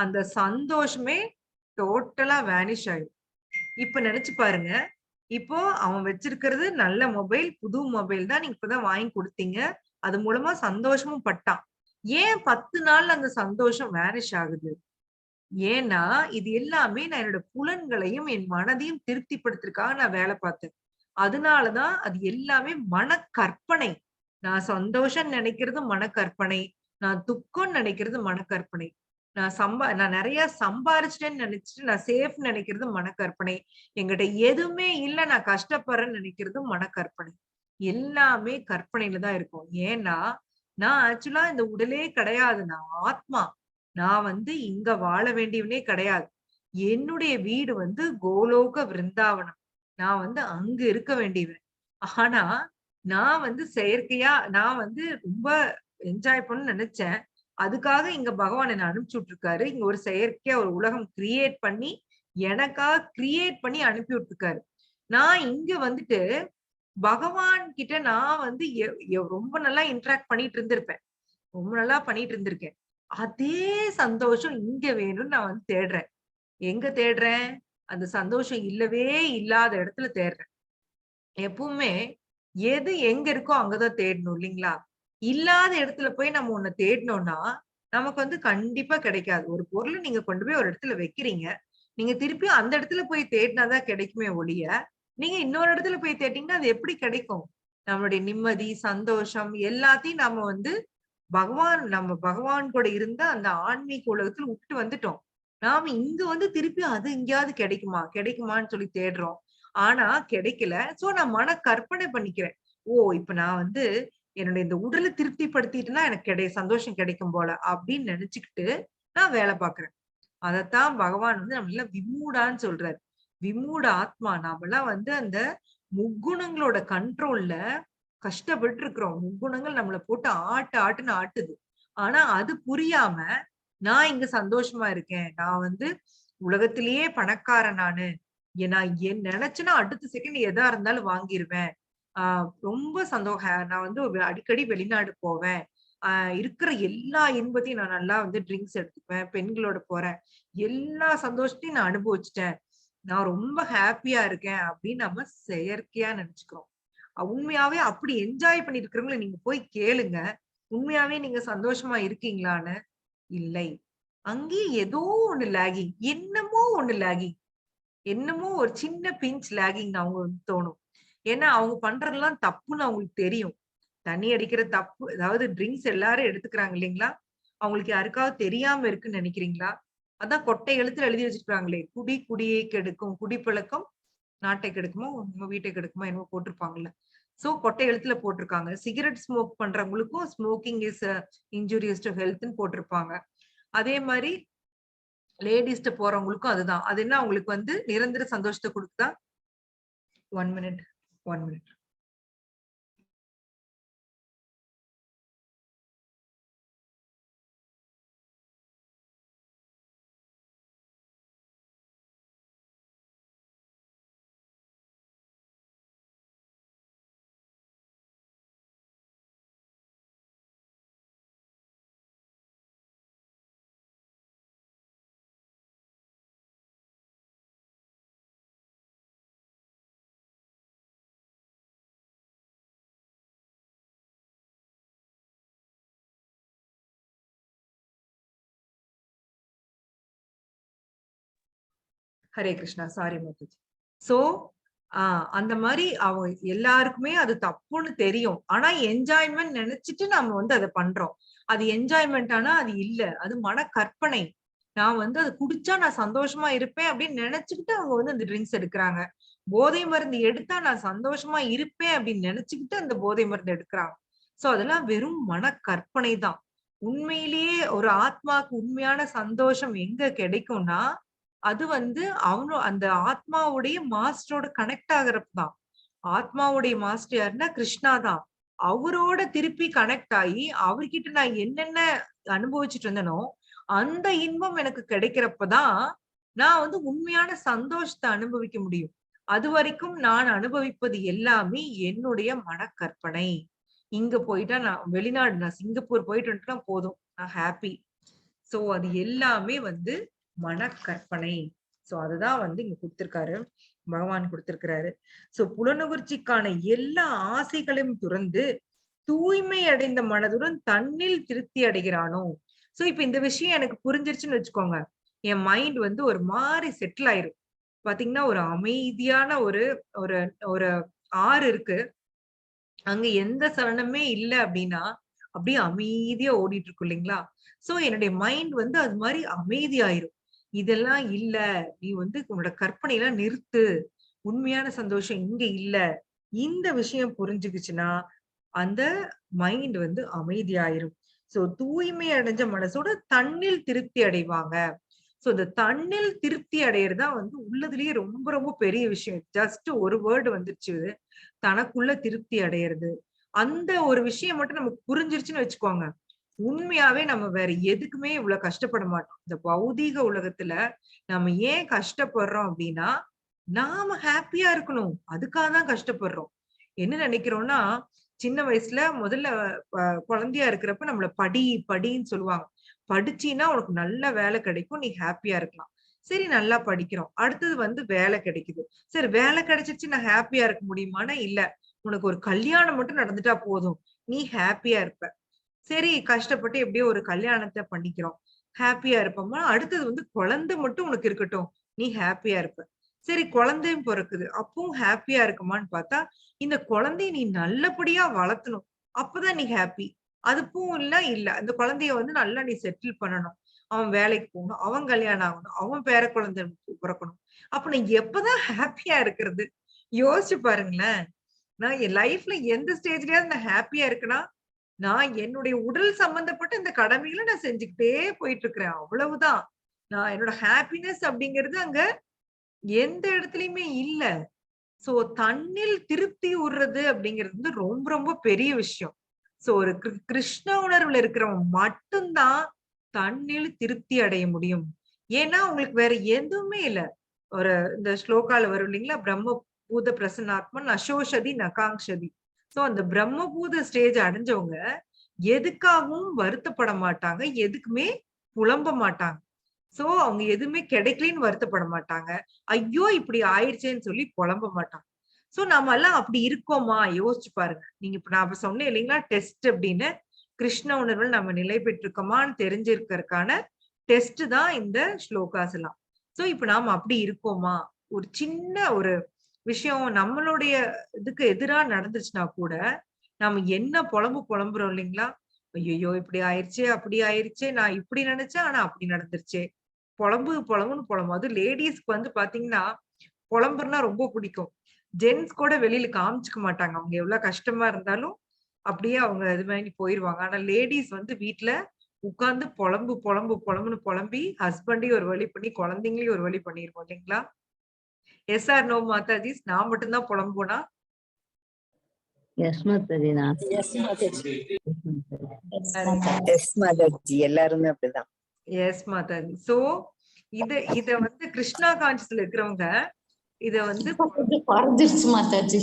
அந்த சந்தோஷமே டோட்டலா வேனிஷ் ஆயிடும். இப்ப நினைச்சு பாருங்க, இப்போ அவன் வச்சிருக்கிறது நல்ல மொபைல், புது மொபைல் தான், நீங்க இப்பதான் வாங்கி கொடுத்தீங்க, அது மூலமா சந்தோஷமும் பட்டான். ஏன் 10 நாள்ல அந்த சந்தோஷம் வேனிஷ் ஆகுது? ஏன்னா இது எல்லாமே நான் என்னோட புலன்களையும் என் மனதையும் திருப்திப்படுத்துறதுக்காக நான் வேலை பார்த்தேன். அதனாலதான் அது எல்லாமே மனக்கற்பனை. நான் சந்தோஷம் நினைக்கிறது மனக்கற்பனை, நான் துக்கம்னு நினைக்கிறது மனக்கற்பனை. நான் நிறைய சம்பாரிச்சிட்டேன்னு நினைச்சிட்டு நான் சேஃப் நினைக்கிறது மனக்கற்பனை. என்கிட்ட எதுவுமே இல்ல, நான் கஷ்டப்படுறேன்னு நினைக்கிறது மனக்கற்பனை. எல்லாமே கற்பனையில தான் இருக்கும். ஏன்னா, நான் ஆக்சுவலா இந்த உடலே கிடையாது. நான் ஆத்மா. நான் வந்து இங்க வாழ வேண்டியவனே கிடையாது. என்னுடைய வீடு வந்து கோலோக விருந்தாவனம். நான் வந்து அங்க இருக்க வேண்டியவன். ஆனா, நான் வந்து செயற்கையா நான் வந்து ரொம்ப என்ஜாய் பண்ணணும்னு நினைச்சேன். அதுக்காக இங்க பகவான் என்ன அனுப்பிச்சு விட்டுருக்காரு. இங்க ஒரு செயற்கையா ஒரு உலகம் கிரியேட் பண்ணி, எனக்காக கிரியேட் பண்ணி அனுப்பி விட்டுருக்காரு. நான் இங்க வந்துட்டு பகவான் கிட்ட நான் வந்து ரொம்ப நல்லா இன்டராக்ட் பண்ணிட்டு இருந்திருப்பேன். ரொம்ப நல்லா பண்ணிட்டு இருந்திருக்கேன். அதே சந்தோஷம் இங்க வேணும்னு நான் வந்து தேடுறேன். எங்க தேடுறேன்? அந்த சந்தோஷம் இல்லவே இல்லாத இடத்துல தேடுறேன். எப்பவுமே எது எங்க இருக்கோ அங்கதான் தேடணும் இல்லைங்களா? இல்லாத இடத்துல போய் நம்ம ஒண்ண தேடினோம்னா, நமக்கு வந்து கண்டிப்பா கிடைக்காது. ஒரு பொருள நீங்க கொண்டு போய் ஒரு இடத்துல வைக்கிறீங்க. நீங்க திருப்பி அந்த இடத்துல போய் தேடினா தான் கிடைக்குமே ஒழிய, நீங்க இன்னொரு இடத்துல போய் தேடினீங்கன்னா அது எப்படி கிடைக்கும்? நம்மளுடைய நிம்மதி, சந்தோஷம் எல்லாத்தையும் நாம வந்து நம்ம பகவான் கூட இருந்த அந்த ஆன்மீக உலகத்துல விட்டுட்டு வந்துட்டோம். நாம இங்க வந்து திருப்பி அது எங்கேயாவது கிடைக்குமா? கிடைக்குமான்னு சொல்லி தேடுறோம். ஆனா கிடைக்கல. சோ நான் கற்பனை பண்ணிக்கிறேன். ஓ! இப்ப நான் வந்து என்னுடைய இந்த உடல திருப்திப்படுத்திட்டேன்னா எனக்கு சந்தோஷம் கிடைக்கும் போல அப்படின்னு நினைச்சுக்கிட்டு நான் வேலை பார்க்கிறேன். அதத்தான் பகவான் வந்து நம்மள விமூடான்னு சொல்றாரு. விமூட ஆத்மா. நாமெல்லாம் வந்து அந்த முக்குணங்களோட கண்ட்ரோல்ல கஷ்டப்பட்டு இருக்கிறோம். முக்குணங்கள் நம்மள போட்டு ஆட்டுன்னு ஆட்டுது. ஆனா அது புரியாம நான் இங்க சந்தோஷமா இருக்கேன். நான் வந்து உலகத்திலேயே பணக்காரன் நானு. நான் நினைச்சேன்னா அடுத்த செகண்ட் எதா இருந்தாலும் வாங்கிருவேன். ரொம்ப நான் வந்து அடிக்கடி வெளிநாடு போவேன். இருக்கிற எல்லா இன்பத்தையும் நான் நல்லா வந்து ட்ரிங்க்ஸ் எடுத்துப்பேன். பெண்களோட போறேன். எல்லா சந்தோஷத்தையும் நான் அனுபவிச்சுட்டேன். நான் ரொம்ப ஹாப்பியா இருக்கேன் அப்படின்னு நம்ம செயற்கையா நினைச்சுக்கிறோம். உண்மையாவே அப்படி என்ஜாய் பண்ணிட்டு இருக்கிறவங்கள நீங்க போய் கேளுங்க. உண்மையாவே நீங்க சந்தோஷமா இருக்கீங்களான்னு? இல்லை. அங்கேயே ஏதோ ஒண்ணு லாகிங். என்னமோ ஒண்ணு லாகிங். என்னமோ ஒரு சின்ன பிஞ்ச் லாகிங் அவங்களுக்கு தோணும். ஏன்னா அவங்க பண்றதெல்லாம் தப்புன்னு அவங்களுக்கு தெரியும். தண்ணி அடிக்கிற தப்பு, அதாவது ட்ரிங்க்ஸ் எல்லாரும் எடுத்துக்கிறாங்க இல்லைங்களா? அவங்களுக்கு யாருக்காவது தெரியாம இருக்குன்னு நினைக்கிறீங்களா? அதான் கொட்டை எழுத்துல எழுதி வச்சிருக்காங்களே, குடி குடியை கெடுக்கும், குடிப்பழக்கம் நாட்டை கெடுக்குமோ, உங்க வீட்டை கெடுக்குமோ என்னமோ போட்டிருப்பாங்கல்ல. சோ கொட்டை எழுத்துல போட்டிருக்காங்க. சிகரெட் ஸ்மோக் பண்றவங்களுக்கும் ஸ்மோக்கிங் இஸ் இன்ஜூரியஸ் டு ஹெல்த்ன்னு போட்டிருப்பாங்க. அதே மாதிரி லேடிஸ்ட்ட போறவங்களுக்கும் அதுதான். அது என்ன அவங்களுக்கு வந்து நிரந்தர சந்தோஷத்தை கொடுக்குதா? 1 minute 1 minute. Hare Krishna. Sorry Mataji. So அந்த மாதிரி எல்லாருக்குமே அது தப்புன்னு தெரியும். ஆனா என்ஜாய்மெண்ட் நினைச்சிட்டு நம்ம வந்து அதை பண்றோம். அது என்ஜாய்மெண்ட் ஆனா அது இல்ல. அது மனக்கற்பனை. நான் வந்து அது குடிச்சா நான் சந்தோஷமா இருப்பேன் அப்படின்னு நினைச்சுக்கிட்டு அவங்க வந்து அந்த ட்ரிங்க்ஸ் எடுக்கிறாங்க. போதை மருந்து எடுத்தா நான் சந்தோஷமா இருப்பேன் அப்படின்னு நினைச்சுக்கிட்டு அந்த போதை மருந்து எடுக்கிறாங்க. சோ அதெல்லாம் வெறும் மனக்கற்பனை தான். உண்மையிலேயே ஒரு ஆத்மாக்கு உண்மையான சந்தோஷம் எங்க கிடைக்கும்னா, அது வந்து அந்த ஆத்மாவுடைய மாஸ்டரோட கனெக்ட் ஆகுறப்பதான். ஆத்மாவுடைய மாஸ்டர் யாருன்னா கிருஷ்ணா தான். அவரோட திருப்பி கனெக்ட் ஆகி அவர்கிட்ட நான் என்னென்ன அனுபவிச்சுட்டு இருந்தனோ அந்த இன்பம் எனக்கு கிடைக்கிறப்பதான் நான் வந்து உண்மையான சந்தோஷத்தை அனுபவிக்க முடியும். அது வரைக்கும் நான் அனுபவிப்பது எல்லாமே என்னுடைய மனக்கற்பனை. இங்க போயிட்டா நான் வெளிநாடு, நான் சிங்கப்பூர் போயிட்டு வந்துட்டா போதும், நான் ஹாப்பி. சோ அது எல்லாமே வந்து மனக்கற்பனை. சோ அதுதான் வந்து இங்க கொடுத்திருக்காரு, பகவான் கொடுத்திருக்கிறாரு. சோ புலனுகர்ச்சிக்கான எல்லா ஆசைகளையும் துறந்து தூய்மை அடைந்த மனதுடன் தன்னில் திருப்தி அடைகிறானோ. சோ இப்ப இந்த விஷயம் எனக்கு புரிஞ்சிருச்சுன்னு வச்சுக்கோங்க, என் மைண்ட் வந்து ஒரு மாதிரி செட்டில் ஆயிரும். பாத்தீங்கன்னா ஒரு அமைதியான ஒரு ஒரு ஒரு ஆறு இருக்கு. அங்க எந்த சலனமே இல்ல அப்படின்னா அப்படியே அமைதியா ஓடிட்டு இருக்கும் இல்லைங்களா? சோ என்னுடைய மைண்ட் வந்து அது மாதிரி அமைதியாயிரும். இதெல்லாம் இல்ல, நீ வந்து உன்னோட கற்பனையெல்லாம் நிறுத்து, உண்மையான சந்தோஷம் இங்க இல்ல. இந்த விஷயம் புரிஞ்சுக்குச்சுன்னா அந்த மைண்ட் வந்து அமைதியாயிரும். சோ தூய்மை அடைஞ்ச மனசோட தன்னில் திருப்தி அடைவாங்க. சோ இந்த தன்னில் திருப்தி அடையறதா வந்து உள்ளதுலயே ரொம்ப ரொம்ப பெரிய விஷயம். ஜஸ்ட் ஒரு வேர்டு வந்துருச்சு, தனக்குள்ள திருப்தி அடையறது. அந்த ஒரு விஷயம் மட்டும் நமக்கு புரிஞ்சிருச்சுன்னு வச்சுக்கோங்க, உண்மையாவே நம்ம வேற எதுக்குமே இவ்வளவு கஷ்டப்பட மாட்டோம். இந்த பௌதீக உலகத்துல நம்ம ஏன் கஷ்டப்படுறோம் அப்படின்னா, நாம ஹாப்பியா இருக்கணும். அதுக்காக தான் கஷ்டப்படுறோம். என்ன நினைக்கிறோம்னா, சின்ன வயசுல முதல்ல குழந்தையா இருக்கிறப்ப நம்மள படி படின்னு சொல்லுவாங்க. படிச்சீன்னா உனக்கு நல்ல வேலை கிடைக்கும். நீ ஹாப்பியா இருக்கலாம். சரி நல்லா படிக்கிறோம். அடுத்தது வந்து வேலை கிடைக்குது. சரி வேலை கிடைச்சிருச்சு நான் ஹாப்பியா இருக்க முடியுமான்னா இல்ல. உனக்கு ஒரு கல்யாணம் மட்டும் நடந்துட்டா போதும். நீ ஹாப்பியா இருப்ப. சரி கஷ்டப்பட்டு எப்படியோ ஒரு கல்யாணத்த பண்ணிக்கிறோம். ஹாப்பியா இருப்போமா, அடுத்தது வந்து குழந்தை மட்டும் உனக்கு இருக்கட்டும். நீ ஹாப்பியா இருப்ப. சரி குழந்தையும் பொறக்குது. அப்பவும் ஹாப்பியா இருக்குமான்னு பார்த்தா, இந்த குழந்தைய நீ நல்லபடியா வளர்த்தணும். அப்பதான் நீ ஹாப்பி. அதுக்கும் இல்ல. அந்த குழந்தைய வந்து நல்லா நீ செட்டில் பண்ணணும். அவன் வேலைக்கு போகணும். அவன் கல்யாணம் ஆகணும். அவன் பேர குழந்தை பொறக்கணும். அப்ப நீ எப்பதான் ஹாப்பியா இருக்கிறது? யோசிச்சு பாருங்களேன். நான் என் லைஃப்ல எந்த ஸ்டேஜ்லயாவது நான் ஹாப்பியா இருக்கனா? நான் என்னுடைய உடல் சம்பந்தப்பட்ட இந்த கடமைகள நான் செஞ்சுக்கிட்டே போயிட்டு இருக்கிறேன். அவ்வளவுதான். நான் என்னோட ஹாப்பினஸ் அப்படிங்கிறது அங்க எந்த இடத்துலயுமே இல்ல. சோ தன்னில் திருப்தி உர்றது அப்படிங்கிறது வந்து ரொம்ப ரொம்ப பெரிய விஷயம். சோ ஒரு கிருஷ்ண உணர்வுல இருக்கிறவன் மட்டும் தான் தன்னில் திருப்தி அடைய முடியும். ஏன்னா உங்களுக்கு வேற எதுவுமே இல்ல. ஒரு இந்த ஸ்லோகால வரும் இல்லைங்களா? பிரம்மபூத பிரசன்னாத்மன் அசோஷதி நகாங்ஷதி. சோ அந்த பிரம்மபூத ஸ்டேஜ் அடைஞ்சவங்க எதுக்காகவும் வருத்தப்பட மாட்டாங்க. எதுக்குமே புலம்ப மாட்டாங்க. சோ அவங்க எதுவுமே கிடைக்கலன்னு வருத்தப்பட மாட்டாங்க. ஐயோ! இப்படி ஆயிடுச்சேன்னு சொல்லி புலம்ப மாட்டாங்க. சோ நாமெல்லாம் அப்படி இருக்கோமா? யோசிச்சு பாருங்க. நீங்க இப்ப நான் சொன்னேன் இல்லைங்களா? டெஸ்ட் அப்படின்னு. கிருஷ்ண உணர்வில் நம்ம நிலை பெற்றிருக்கோமான்னு தெரிஞ்சிருக்கறதுக்கான டெஸ்ட் தான் இந்த ஸ்லோகாஸ் எல்லாம். சோ இப்ப நாம அப்படி இருக்கோமா? ஒரு சின்ன ஒரு விஷயம் நம்மளுடைய இதுக்கு எதிரா நடந்துச்சுன்னா கூட, நாம என்ன புலம்புறோம் இல்லைங்களா? ஐயையோ! இப்படி ஆயிருச்சே, அப்படி ஆயிருச்சே, நான் இப்படி நினைச்சேன், ஆனா அப்படி நடந்துருச்சே. புலம்புன்னு புலம்பும். அதுவும் லேடீஸ்க்கு வந்து பாத்தீங்கன்னா, புலம்புறனா ரொம்ப பிடிக்கும். ஜென்ட்ஸ் கூட வெளியில காமிச்சுக்க மாட்டாங்க. அவங்க எவ்வளவு கஷ்டமா இருந்தாலும், அப்படியே அவங்க இது பண்ணி போயிருவாங்க. ஆனா லேடீஸ் வந்து வீட்ல உட்கார்ந்து புலம்புன்னு புலம்பி, ஹஸ்பண்டையும் ஒரு வழி பண்ணி, குழந்தைங்களையும் ஒரு வழி பண்ணிருவோம் இல்லைங்களா? Yes or no Matajis? நான் மட்டும் தான் புலம்புவேனா? எஸ் மாதாஜி நான் எஸ் மாதாஜி. எஸ் மாதாஜி, எல்லாருமே அப்படிதான். எஸ் மாதாஜி. சோ இத வந்து கிருஷ்ணா கான்சியஸ்ல இருக்கிறவங்க இத வந்து குறைஞ்சிருச்சு மாதாஜி.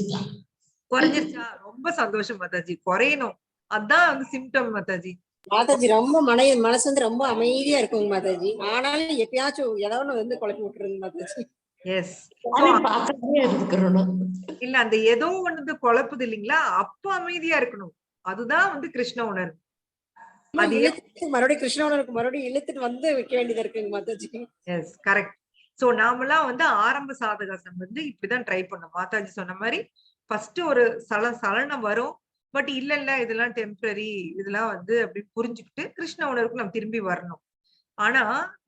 குறைஞ்சிருச்சா? ரொம்ப சந்தோஷம் மாதாஜி. குறையணும். அதான் வந்து சிம்டம் மாதாஜி. மாதாஜி ரொம்ப மனசு வந்து ரொம்ப அமைதியா இருக்குங்க மாதாஜி. ஆனாலும் எப்பயாச்சும் ஏதாவது வந்து குழப்பி விட்டுருங்க மாதாஜி. எஸ். பார்க்கவே இருக்கிறோம். இல்ல அந்த ஏதோ ஒண்ணு குழப்புது இல்லைங்களா? அப்ப அமைதியா இருக்கணும். அதுதான் வந்து கிருஷ்ண உணர்வு. அது மறுபடியும் கிருஷ்ணவனுக்கு மறுபடியும் இழுத்துட்டு வந்து வைக்க வேண்டியதா இருக்குங்க மாதாஜி. Yes correct. சோ நாமெல்லாம் வந்து ஆரம்ப சாதகாசம் வந்து இப்படிதான் ட்ரை பண்ணோம். மாதாஜி சொன்ன மாதிரி ஃபர்ஸ்ட் ஒரு சலனம் வரும். பட் இல்ல இதெல்லாம் டெம்பரரி, இதெல்லாம் வந்து அப்படி புரிஞ்சுக்கிட்டு கிருஷ்ண உணர்வுக்கு நம்ம திரும்பி வரணும். ஆனா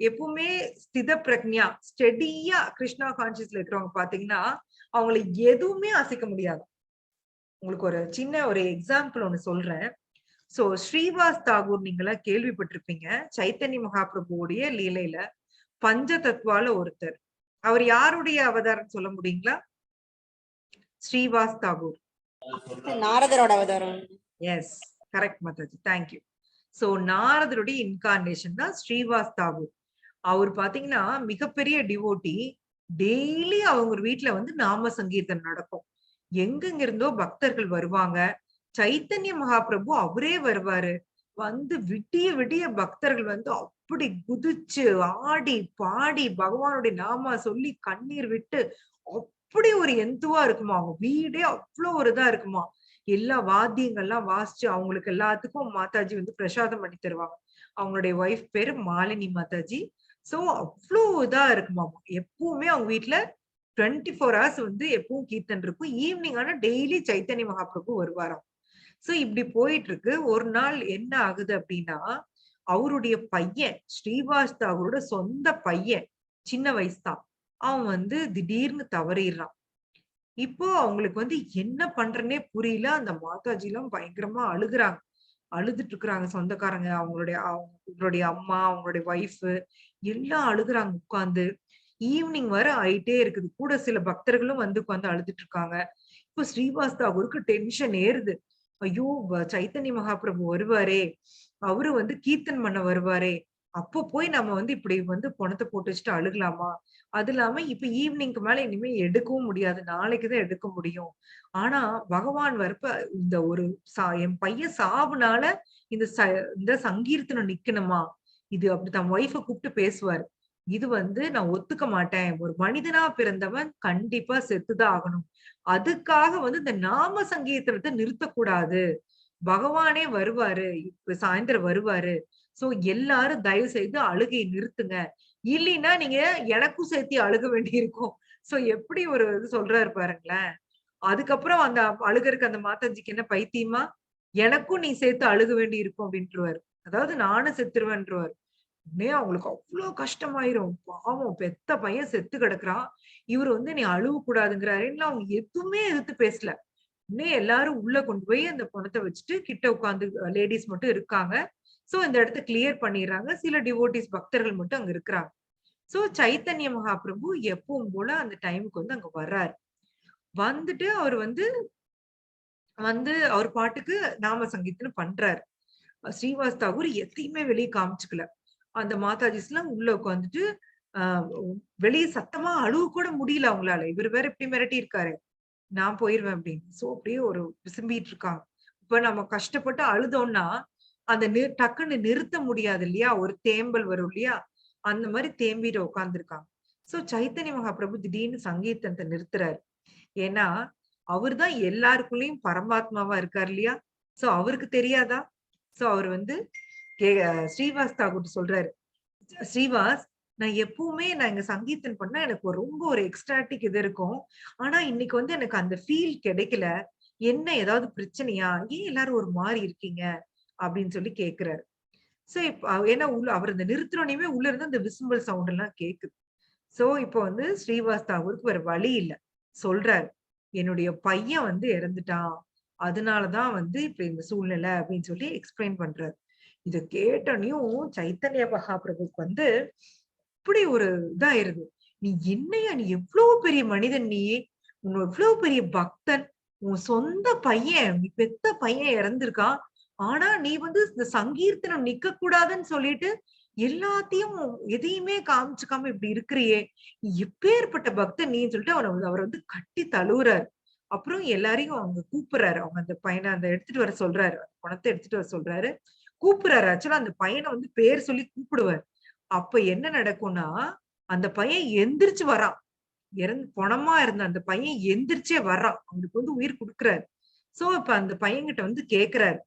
எப்பவுமே ஸ்தித பிரக்ஞா ஸ்டெடியா கிருஷ்ணா கான்சியஸ்ல இருக்கிறவங்க பாத்தீங்கன்னா அவங்களை எதுவுமே அசைக்க முடியாது. உங்களுக்கு ஒரு சின்ன ஒரு எக்ஸாம்பிள் ஒண்ணு சொல்றேன். சோ ஸ்ரீவாஸ் தாகூர் நீங்க எல்லாம் கேள்விப்பட்டிருப்பீங்க. சைத்தன்ய மகாபிரபுவுடைய லீலையில பஞ்ச தத்துவால ஒருத்தர். அவர் யாருடைய அவதாரம் சொல்ல முடியுங்களா? ஸ்ரீவாஸ் தாகூர். நாரதரோட அவதாரம். Yes correct Mataji. Thank you. So நாரதருடைய இன்கார்னேஷன் தான் ஸ்ரீவாஸ் தாகூர். அவர் பாத்தீங்கன்னா மிகப்பெரிய டிவோட்டி. டெய்லி அவங்க வீட்டுல வந்து நாம சங்கீர்த்தனம் நடக்கும். எங்கெங்க இருந்தோ பக்தர்கள் வருவாங்க. சைத்தன்ய மகாபிரபு அவரே வருவாரு. வந்து விடிய விடிய பக்தர்கள் வந்து அப்படி குதிச்சு ஆடி பாடி பகவானுடைய நாம சொல்லி கண்ணீர் விட்டு அப்படி ஒரு எந்துவா இருக்குமா. அவங்க வீடே அவ்வளவு ஒரு இதா இருக்குமா. எல்லா வாத்தியங்கள்லாம் வாசிச்சு அவங்களுக்கு எல்லாத்துக்கும் மாதாஜி வந்து பிரசாதம் பண்ணி தருவாங்க. அவங்களுடைய ஒய்ஃப் பேரு மாலினி மாதாஜி. சோ அவ்வளவு இதா இருக்குமாமா. எப்பவுமே அவங்க வீட்டுல 24 hours வந்து எப்பவும் கீர்த்தன் இருக்கும். ஈவினிங் ஆனா டெய்லி சைத்தன்ய மகாபிரபு வருவாராம். சோ இப்படி போயிட்டு இருக்கு. ஒரு நாள் என்ன ஆகுது அப்படின்னா, அவருடைய பையன் ஸ்ரீவாஸ் தாகூரோட சொந்த பையன், சின்ன வயசு தான். அவன் வந்து திடீர்னு தவறிடுறான். இப்போ அவங்களுக்கு வந்து என்ன பண்றதுன்னே புரியல. அந்த மாதாஜி எல்லாம் பயங்கரமா அழுகுறாங்க. அழுதுட்டு இருக்கிறாங்க சொந்தக்காரங்க, அவங்களுடைய அம்மா, அவங்களுடைய ஒய்ஃப் எல்லாம் அழுகுறாங்க உட்கார்ந்து. ஈவினிங் வரை ஆயிட்டே இருக்குது. கூட சில பக்தர்களும் வந்து உட்கார்ந்து அழுதுட்டு இருக்காங்க. இப்போ ஸ்ரீவாஸ் தாகூருக்கு டென்ஷன் ஏறுது. ஐயோ! சைத்தன்ய மகாபிரபு வருவாரே! அவரு வந்து கீர்த்தன் பண்ண வருவாரே! அப்போ போய் நம்ம வந்து இப்படி வந்து பொணத்த போட்டு வச்சுட்டு அழுகலாமா? அது இல்லாம இப்ப ஈவினிங்க்கு மேல இனிமே எடுக்கவும் முடியாது. நாளைக்கு தான் எடுக்க முடியும். ஆனா பகவான் வரப்ப இந்த ஒரு என் பையன் சாவுனால இந்த இந்த சங்கீர்த்தனம் நிக்கணுமா? இது அப்படி தன் ஒய்ஃப கூப்பிட்டு பேசுவாரு. இது வந்து நான் ஒத்துக்க மாட்டேன். ஒரு மனிதனா பிறந்தவன் கண்டிப்பா செத்துதான் ஆகணும். அதுக்காக வந்து இந்த நாம சங்கீர்த்தனத்த நிறுத்தக்கூடாது. பகவானே வருவாரு. இப்ப சாயந்தரம் வருவாரு. சோ எல்லாரும் தயவு செய்து அழுகைய நிறுத்துங்க. இல்லைன்னா நீங்க எனக்கும் சேர்த்து அழுக வேண்டியிருக்கும். சோ எப்படி ஒரு இது சொல்றாரு பாருங்களேன். அதுக்கப்புறம் அந்த அழுகருக்கு அந்த மாதாஜிக்கு என்ன பைத்தியமா? எனக்கும் நீ சேர்த்து அழுக வேண்டி இருக்கும் அப்படின்றுவாரு. அதாவது நானும் செத்துருவேன்றுவாரு. உடனே அவங்களுக்கு அவ்ளோ கஷ்டமாயிரும். பாவம் பெத்த பையன் செத்து கிடக்குறான். இவரு வந்து நீ அழுவக்கூடாதுங்கிறாருன்னு அவங்க எதுவுமே எதிர்த்து பேசல. உடனே எல்லாரும் உள்ள கொண்டு போய் அந்த பணத்த வச்சுட்டு கிட்ட உட்கார்ந்து லேடீஸ் மட்டும் இருக்காங்க. சோ இந்த இடத்த கிளியர் பண்ணிடுறாங்க. சில டிவோட்டீஸ் பக்தர்கள் மட்டும் அங்க இருக்கிறாங்க. சோ சைத்தன்ய மகாபிரபு எப்பவும் போல அந்த டைமுக்கு வந்து அங்க வர்றாரு. வந்துட்டு அவர் வந்து வந்து அவர் பாட்டுக்கு நாம சங்கீர்த்தனம் பண்றாரு. ஸ்ரீவாஸ் தாகூர் எதையுமே வெளிய காமிச்சுக்கல. அந்த மாதாஜிஸ்லாம் உள்ள உட்கார்ந்துட்டு, அ வெளிய சத்தமா அழுவ கூட முடியல அவங்களால. இவரு வேற இப்படி மிரட்டி இருக்காரு. நான் போயிருவேன் அப்படின்னு. சோ அப்படியே ஒரு விசும்பிட்டு இருக்காங்க. இப்ப நம்ம கஷ்டப்பட்டு அழுதோம்னா, அந்த டக்குன்னு நிறுத்த முடியாது இல்லையா? ஒரு தேம்பல் வரும் இல்லையா? அந்த மாரி தேம்பிட்டு உட்கார்ந்துருக்காங்க. சோ சைத்தன்ய மகாபிரபு திடீர்னு சங்கீர்த்தனத்த நிறுத்துறாரு. ஏன்னா, அவரு தான் எல்லாருக்குள்ளயும் பரமாத்மாவா இருக்காரு இல்லையா? சோ அவருக்கு தெரியாதா? சோ அவரு வந்து கே ஸ்ரீவாஸ் தாகூர்ட்ட சொல்றாரு. ஸ்ரீவாஸ், நான் இங்க சங்கீர்த்தனம் பண்ணா எனக்கு ரொம்ப ஒரு எக்ஸ்டாடிக் இது இருக்கும். ஆனா இன்னைக்கு வந்து எனக்கு அந்த ஃபீல் கிடைக்கல. என்ன ஏதாவது பிரச்சனையா? ஏன் எல்லாரும் ஒரு மாரி இருக்கீங்க? அப்படின்னு சொல்லி கேட்கிறாரு. சோ இப்ப ஏன்னா அவர் இந்த நிறுத்துனோனயுமே உள்ள இருந்து அந்த விசிம்பிள் சவுண்ட் எல்லாம் கேக்குது. சோ இப்போ வந்து ஸ்ரீவாஸ் தாகூருக்கு வேற வழி இல்ல. சொல்றாரு. என்னுடைய பையன் வந்து இறந்துட்டான். அதனால தான் வந்து இப்ப இந்த சூழ்நிலை அப்படின்னு சொல்லி எக்ஸ்பிளைன் பண்றாரு. இத கேட்டோனயும் சைத்தன்ய மகாபிரபுக்கு வந்து அப்படி ஒரு இதாயிருது. நீ என்னையா நீ எவ்வளவு பெரிய மனிதன் நீ! உன் எவ்வளவு பெரிய பக்தன்! உன் சொந்த பையன், நீ பெத்த பையன் இறந்திருக்கான். ஆனா நீ வந்து இந்த சங்கீர்த்தனம் நிக்க கூடாதுன்னு சொல்லிட்டு, எல்லாத்தையும் எதையுமே காமிச்சுக்காம இப்படி இருக்கிறியே! நீ எப்பேர்ப்பட்ட பக்தன் நீன்னு சொல்லிட்டு அவர வந்து கட்டி தழுவுறாரு. அப்புறம் எல்லாரையும் அவங்க கூப்பிடுறாரு. அவங்க அந்த பையன அந்த எடுத்துட்டு வர சொல்றாரு. பணத்த எடுத்துட்டு வர சொல்றாரு. கூப்பிடுறாரு. ஆக்சுவலா அந்த பையன வந்து பேர் சொல்லி கூப்பிடுவாரு. அப்ப என்ன நடக்கும்னா, அந்த பையன் எந்திரிச்சு வரான். பொணமா இருந்த அந்த பையன் எந்திரிச்சே வர்றான். அவனுக்கு வந்து உயிர் குடுக்குறாரு. சோ, இப்ப அந்த பையன்கிட்ட வந்து கேட்கிறாரு.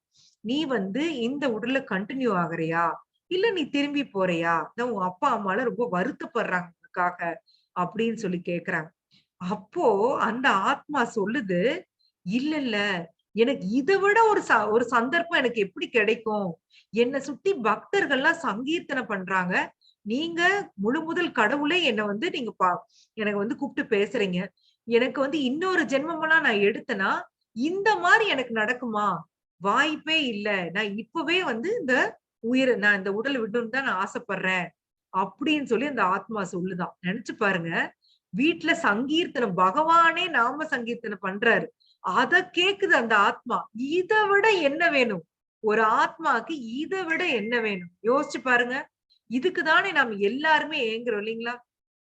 "நீ வந்து இந்த உடல்ல கன்டின்யூ ஆகுறியா? இல்ல நீ திரும்பி போறியா? அதான் உன் அப்பா, அம்மாலாம் ரொம்ப வருத்தப்படுறாங்க உனக்காக." அப்படின்னு சொல்லி கேட்கிறாங்க. அப்போ அந்த ஆத்மா சொல்லுது, "இல்ல, இல்ல. எனக்கு இத விட ஒரு சந்தர்ப்பம் எனக்கு எப்படி கிடைக்கும்? என்ன சுத்தி பக்தர்கள்லாம் சங்கீர்த்தனம் பண்றாங்க. நீங்க முழு முதல் கடவுளே என்ன வந்து நீங்க எனக்கு வந்து கூப்பிட்டு பேசுறீங்க. எனக்கு வந்து இன்னொரு ஜென்மமெல்லாம் நான் எடுத்தேன்னா, இந்த மாரி எனக்கு நடக்குமா? வாய்ப்பே இல்ல. நான் இப்பவே வந்து நான் இந்த உடல விடணும்னு தான் நான் ஆசைப்படுறேன்." அப்படின்னு சொல்லி அந்த ஆத்மா சொல்லுதாம். நெனச்சு பாருங்க. வீட்ல சங்கீர்த்தனம் பகவானே நாம சங்கீர்த்தனம் பண்றாரு. அத கேக்குது அந்த ஆத்மா. இத விட என்ன வேணும்? ஒரு ஆத்மாக்கு இத விட என்ன வேணும்? யோசிச்சு பாருங்க. இதுக்கு தானே நாம எல்லாருமே ஏங்குறோம் இல்லீங்களா?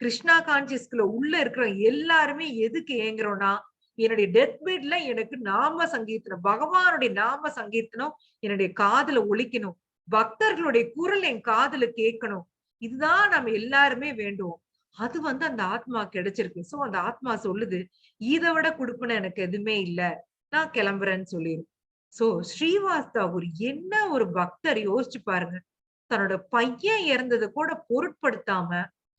கிருஷ்ணா கான்ஷியஸ்குள்ள உள்ள இருக்கிற எல்லாருமே எதுக்கு ஏங்குறோம்னா, என்னுடைய டெத் பெட்ல எனக்கு நாம சங்கீர்த்தனம், பகவானுடைய நாம சங்கீர்த்தனம் என்னுடைய காதுல ஒலிக்கணும். பக்தர்களுடைய குரல் என் காதுல கேட்கணும். இதுதான் நம்ம எல்லாருமே வேண்டுவோம். அது வந்து அந்த ஆத்மா கிடைச்சிருக்கு. சோ அந்த ஆத்மா சொல்லுது, இத விட குடுப்பினை எனக்கு எதுவுமே இல்ல. நான் கிளம்புறேன்னு சொல்லிரும். சோ ஸ்ரீவாஸ் தாகூர் என்ன ஒரு பக்தர் யோசிச்சு பாருங்க. தன்னோட பையன் இறந்தத கூட பொருட்படுத்தாம,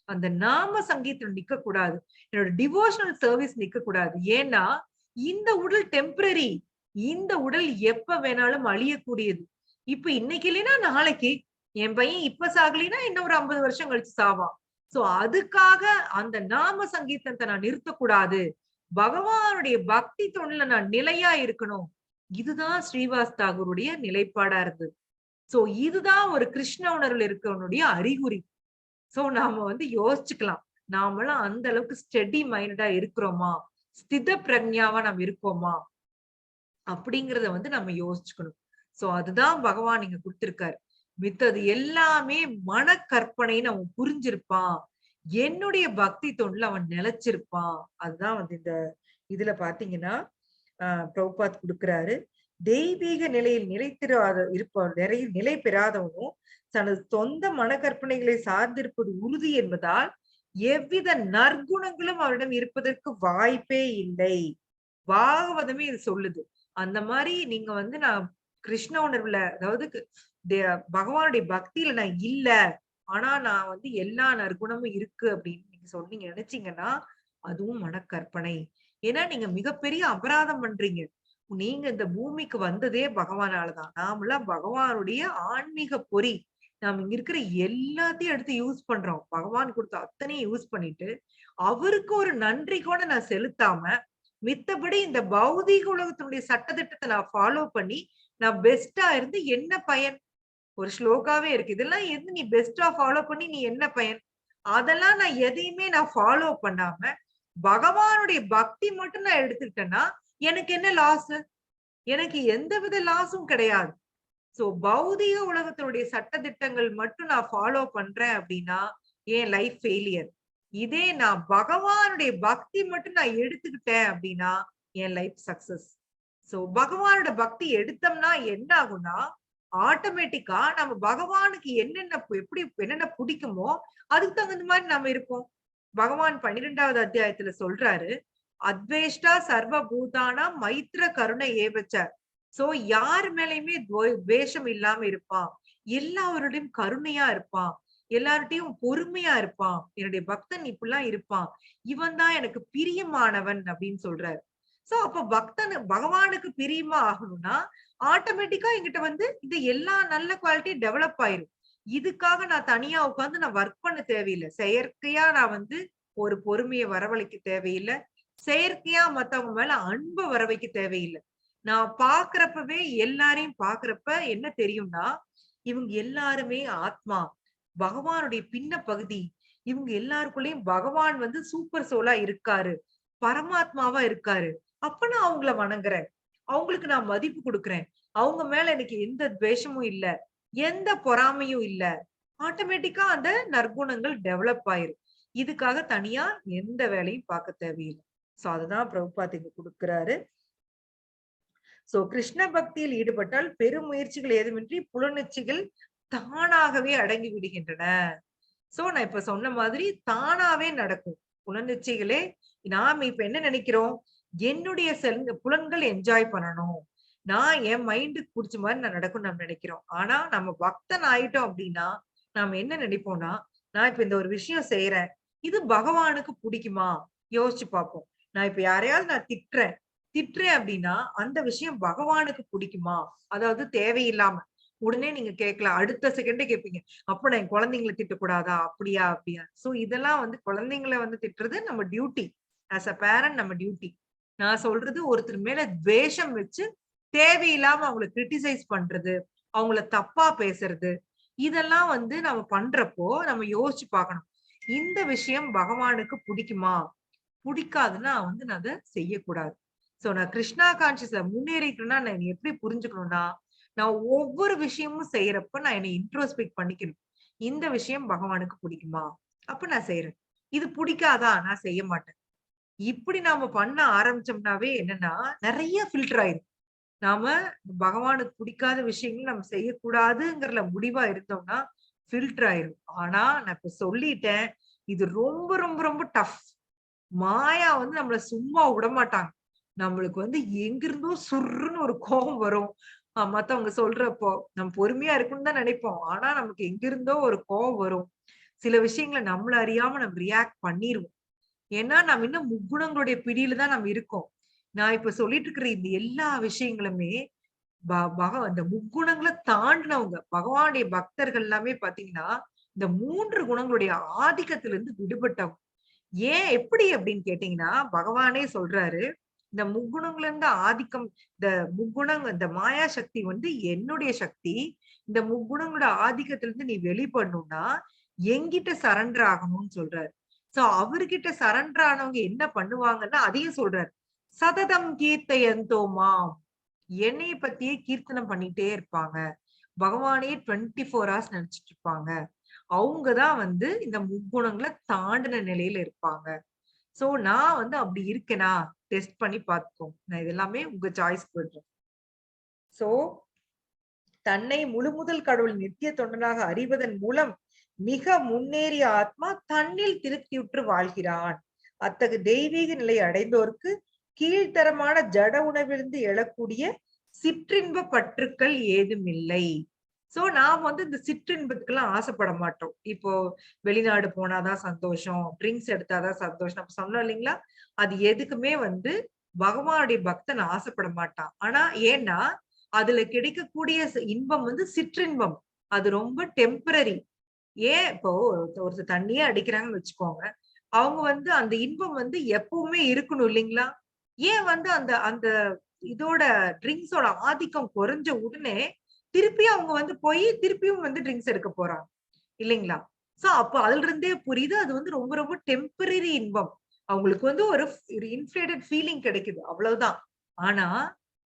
அந்த நாம சங்கீதம் நிக்க கூடாது. என்னோட டிவோஷனல் சர்வீஸ் நிக்க கூடாது. ஏன்னா, இந்த உடல் டெம்பரரி. இந்த உடல் எப்ப வேணாலும் அழியக்கூடியது. இப்ப இன்னைக்கு இல்லைன்னா நாளைக்கு, என் பையன் இப்ப சாகலைன்னா இன்னும் ஒரு 50 வருஷம் கழிச்சு சாவான். சோ அதுக்காக அந்த நாம சங்கீர்த்தனத்தை நான் நிறுத்தக்கூடாது. பகவானுடைய பக்தி தொண்டுல நான் நிலையா இருக்கணும். இதுதான் ஸ்ரீவாஸ் தாகூருடைய நிலைப்பாடா இருந்தது. சோ இதுதான் ஒரு கிருஷ்ண உணர்வுல இருக்கவனுடைய அறிகுறி. சோ நாம வந்து யோசிச்சுக்கலாம். நாமெல்லாம் அந்த அளவுக்கு ஸ்டெடி மைண்டடா இருக்கிறோமா? ஸ்தித பிரக்ஞாவா நாம் இருக்கோமா? அப்படிங்கிறத வந்து நம்ம யோசிச்சுக்கணும். சோ அதுதான் பகவான் இங்க கொடுத்திருக்காரு. மித்தது எல்லாமே மனக்கற்பனைன்னு அவன் புரிஞ்சிருப்பான். என்னுடைய பக்தி தொண்டுல அவன் நிலைச்சிருப்பான். அதுதான் வந்து இந்த இதுல பாத்தீங்கன்னா பிரபுபாத் கொடுக்கிறாரு. தெய்வீக நிலையில் நிலைத்திராத இருப்பவன் நிலை பெறாதவனும் தனது சொந்த மனக்கற்பனைகளை சார்ந்திருப்பது உறுதி என்பதால் எவ்வித நற்குணங்களும் அவரிடம் இருப்பதற்கு வாய்ப்பே இல்லை. பாகவதமே இது சொல்லுது. அந்த மாதிரி நீங்க வந்து நான் கிருஷ்ண உணர்வுல, அதாவது பகவானுடைய பக்தியில நான் இல்ல, ஆனா நான் வந்து எல்லா நற்குணமும் இருக்கு அப்படின்னு நீங்க சொன்னீங்க நினைச்சீங்கன்னா அதுவும் மனக்கற்பனை. ஏன்னா நீங்க மிகப்பெரிய அபராதம் பண்றீங்க. நீங்க இந்த பூமிக்கு வந்ததே பகவானாலதான். நாமெல்லாம் பகவானுடைய ஆன்மீக பொறி. நாம இங்க இருக்கிற எல்லாத்தையும் எடுத்து யூஸ் பண்றோம். பகவான் கொடுத்த அத்தனையும் யூஸ் பண்ணிட்டு அவருக்கு ஒரு நன்றி கூட நான் செலுத்தாம, மித்தபடி இந்த பௌதீக உலகத்தினுடைய சட்டத்திட்டத்தை நான் ஃபாலோ பண்ணி நான் பெஸ்டா இருந்து என்ன பயன்? ஒரு ஸ்லோகாவே இருக்கு. இதெல்லாம் எது நீ பெஸ்டா ஃபாலோ பண்ணி நீ என்ன பயன்? அதெல்லாம் நான் எதையுமே நான் ஃபாலோ பண்ணாம பகவானுடைய பக்தி மட்டும் நான் எடுத்துக்கிட்டேன்னா எனக்கு என்ன லாஸ்? எனக்கு எந்தவித லாஸும் கிடையாது. சோ பௌதிக உலகத்தினுடைய சட்டதிட்டங்கள் மட்டும் நான் ஃபாலோ பண்றேன் அப்படின்னா என் லைஃப் ஃபெயிலியர். இதே நான் பகவானுடைய பக்தி மட்டும் நான் எடுத்துக்கிட்டேன் அப்படின்னா என் லைஃப் சக்சஸ். சோ பகவானோட பக்தி எடுத்தோம்னா என்ன ஆகும்னா ஆட்டோமேட்டிக்கா நம்ம பகவானுக்கு என்னென்ன பிடிக்குமோ அதுக்கு தகுந்த மாதிரி நம்ம இருப்போம். பகவான் 12வது அத்தியாயத்துல சொல்றாரு, அத்வேஷ்டா சர்வ பூதானா மைத்ர கருணை ஏவச்ச. சோ யார் மேலயுமே துவேஷம் இல்லாம இருப்பான், எல்லாருடையும் கருணையா இருப்பான், எல்லார்ட்டையும் பொறுமையா இருப்பான். என்னுடைய பக்தன் இப்படிலாம் இருப்பான், இவன் தான் எனக்கு பிரியமானவன் அப்படின்னு சொல்றாரு. சோ அப்ப பகவானுக்கு பிரியமா ஆகணும்னா ஆட்டோமேட்டிக்கா என்கிட்ட வந்து இது எல்லா நல்ல குவாலிட்டியும் டெவலப் ஆயிரும். இதுக்காக நான் தனியா உட்கார்ந்து நான் ஒர்க் பண்ண தேவையில்லை. செயற்கையா நான் வந்து ஒரு பொறுமையை வரவழைக்க தேவையில்லை. செயற்கையா மத்தவங்க மேல அன்பை வர வைக்க தேவையில்லை. நான் பாக்குறப்பவே எல்லாரையும் பாக்குறப்ப என்ன தெரியும்னா இவங்க எல்லாருமே ஆத்மா, பகவானுடைய பின்ன பகுதி. இவங்க எல்லாருக்குள்ளயும் பகவான் வந்து சூப்பர் சோலா இருக்காரு, பரமாத்மாவா இருக்காரு. அப்ப நான் அவங்கள வணங்குறேன், அவங்களுக்கு நான் மதிப்பு கொடுக்குறேன். அவங்க மேல எனக்கு எந்த துவேஷமும் இல்ல, எந்த பொறாமையும் இல்ல. ஆட்டோமேட்டிக்கா அந்த நற்குணங்கள் டெவலப் ஆயிரும். இதுக்காக தனியா எந்த வேலையும் பார்க்க தேவையில்லை. சோ அதுதான் பிரபுபாத் இங்க கொடுக்கிறாரு. சோ கிருஷ்ண பக்தியில் ஈடுபட்டால் பெரும் முயற்சிகள் ஏதுமின்றி புலனுச்சிகள் தானாகவே அடங்கி விடுகின்றன. சோ நான் இப்ப சொன்ன மாதிரி தானாவே நடக்கும் புலனுச்சிகளே. நாம இப்ப என்ன நினைக்கிறோம், என்னுடைய புலன்கள் என்ஜாய் பண்ணணும், நான் என் மைண்டுக்கு பிடிச்ச மாதிரி நான் நடக்கும் நம்ம நினைக்கிறோம். ஆனா நம்ம பக்தன் ஆயிட்டோம் அப்படின்னா நாம என்ன நினைப்போம்னா, நான் இப்ப இந்த ஒரு விஷயம் செய்யறேன், இது பகவானுக்கு பிடிக்குமா யோசிச்சு பார்ப்போம். நான் இப்ப யாரையாவது நான் திட்டுறேன் அப்படின்னா அந்த விஷயம் பகவானுக்கு பிடிக்குமா? அதாவது தேவையில்லாம உடனே நீங்க கேட்கலாம், அடுத்த செகண்டே கேட்பீங்க, அப்ப நான் என் குழந்தைங்களை திட்டக்கூடாதா? அப்படியா? சோ இதெல்லாம் வந்து குழந்தைங்களை வந்து திட்டுறது நம்ம டியூட்டி. ஆஸ் அ பேரண்ட் நம்ம டியூட்டி. நான் சொல்றது ஒருத்தர் மேல துவேஷம் வச்சு தேவையில்லாம அவங்களை கிரிட்டிசைஸ் பண்றது, அவங்கள தப்பா பேசுறது, இதெல்லாம் வந்து நம்ம பண்றப்போ நம்ம யோசிச்சு பார்க்கணும், இந்த விஷயம் பகவானுக்கு பிடிக்குமா? பிடிக்காதுன்னா வந்து நான் அதை செய்யக்கூடாது. சோ நான் கிருஷ்ணா கான்சியஸ்ல முன்னேறிக்கணும்னா நான் எப்படி புரிஞ்சுக்கணும்னா, நான் ஒவ்வொரு விஷயமும் செய்யறப்ப நான் என்னை இன்ட்ரோஸ்பெக்ட் பண்ணிக்கணும். இந்த விஷயம் பகவானுக்கு பிடிக்குமா? அப்ப நான் செய்யறேன். இது பிடிக்காதா? நான் செய்ய மாட்டேன். இப்படி நாம பண்ண ஆரம்பிச்சோம்னாவே என்னன்னா நிறைய ஃபில்டர் ஆயிரும். நாம பகவானுக்கு பிடிக்காத விஷயங்கள் நம்ம செய்யக்கூடாதுங்கிறதுல முடிவா இருந்தோம்னா ஃபில்டர் ஆயிரும். ஆனா நான் இப்ப சொல்லிட்டேன், இது ரொம்ப ரொம்ப ரொம்ப டஃப். மாயா வந்து நம்மள சும்மா விட மாட்டாங்க. நம்மளுக்கு வந்து எங்கிருந்தோ சுருன்னு ஒரு கோபம் வரும். மத்தவங்க சொல்றப்போ நம்ம பொறுமையா இருக்குன்னு தான் நினைப்போம். ஆனா நமக்கு எங்கிருந்தோ ஒரு கோபம் வரும். சில விஷயங்களை நம்மள அறியாம நம்ம ரியாக்ட் பண்ணிருவோம். ஏன்னா நம்ம இன்னும் முக்குணங்களுடைய பிடியில தான் நம்ம இருக்கோம். நான் இப்ப சொல்லிட்டு இருக்கிற இந்த எல்லா விஷயங்களுமே அந்த முக்குணங்களை தாண்டினவங்க பகவானுடைய பக்தர்கள் எல்லாமே பாத்தீங்கன்னா இந்த 3 குணங்களுடைய ஆதிக்கத்திலிருந்து விடுபட்டவங்க. ஏன் எப்படி அப்படின்னு கேட்டீங்கன்னா பகவானே சொல்றாரு, இந்த முக்குணங்கள்ல இருந்து ஆதிக்கம், இந்த முக்குணம், இந்த மாயா சக்தி வந்து என்னுடைய சக்தி. இந்த முக்குணங்களோட ஆதிக்கத்துல இருந்து நீ வெளிப்படணும்னா என்கிட்ட சரண்டர் ஆகணும்னு சொல்றாரு. சோ அவர்கிட்ட சரண்டர் ஆனவங்க என்ன பண்ணுவாங்கன்னா அதையும் சொல்றாரு. சததம் கீர்த்தயந்தோமா, என்னைய பத்தியே கீர்த்தனம் பண்ணிட்டே இருப்பாங்க. பகவானே 24 hours நினைச்சிட்டு இருப்பாங்க. அவங்கதான் வந்து இந்த முக்குணங்களை தாண்டின நிலையில இருப்பாங்க. சோ நான் வந்து அப்படி இருக்கேனா டெஸ்ட் பண்ணி பார்த்துக்கோங்க. நான் இதெல்லாமே உங்க சாய்ஸ் விடுறேன். சோ தன்னை முழுமுதல் கடவுள் நித்திய தொண்டனாக அறிவதன் மூலம் மிக முன்னேறிய ஆத்மா தன்னில் திருப்தியுற்று வாழ்கிறான். அத்தகு தெய்வீக நிலை அடைந்தோருக்கு கீழ்த்தரமான ஜட உணவிலிருந்து எழக்கூடிய சிற்றின்ப பற்றுக்கள் ஏதும் இல்லை. சோ நாம் வந்து இந்த சிற்றின்பத்துக்கெல்லாம் ஆசைப்பட மாட்டோம். இப்போ வெளிநாடு போனாதான் சந்தோஷம், ட்ரிங்க்ஸ் எடுத்தாதான் சந்தோஷம் நம்ம சொன்னோம் இல்லைங்களா? அது எதுக்குமே வந்து பகவானுடைய பக்தன் ஆசைப்பட மாட்டான். ஆனா ஏன்னா அதுல கிடைக்கக்கூடிய இன்பம் வந்து சிற்றின்பம். அது ரொம்ப டெம்பரரி. ஏன் இப்போ ஒருத்தர் தண்ணியே அடிக்கிறாங்கன்னு வச்சுக்கோங்க, அவங்க வந்து அந்த இன்பம் வந்து எப்பவுமே இருக்கணும் இல்லைங்களா? ஏன் வந்து அந்த அந்த இதோட ட்ரிங்க்ஸோட ஆதிக்கம் குறைஞ்ச உடனே திருப்பி அவங்க வந்து போய் திருப்பியும் வந்து ட்ரிங்க்ஸ் எடுக்க போறாங்க இல்லைங்களா? சோ அப்போ அதுல இருந்தே புரியுது அது வந்து ரொம்ப ரொம்ப டெம்பரரி இன்பம். அவங்களுக்கு வந்து ஒரு இன்ஃபிளேட்டட் ஃபீலிங் கிடைக்குது, அவ்வளவுதான். ஆனா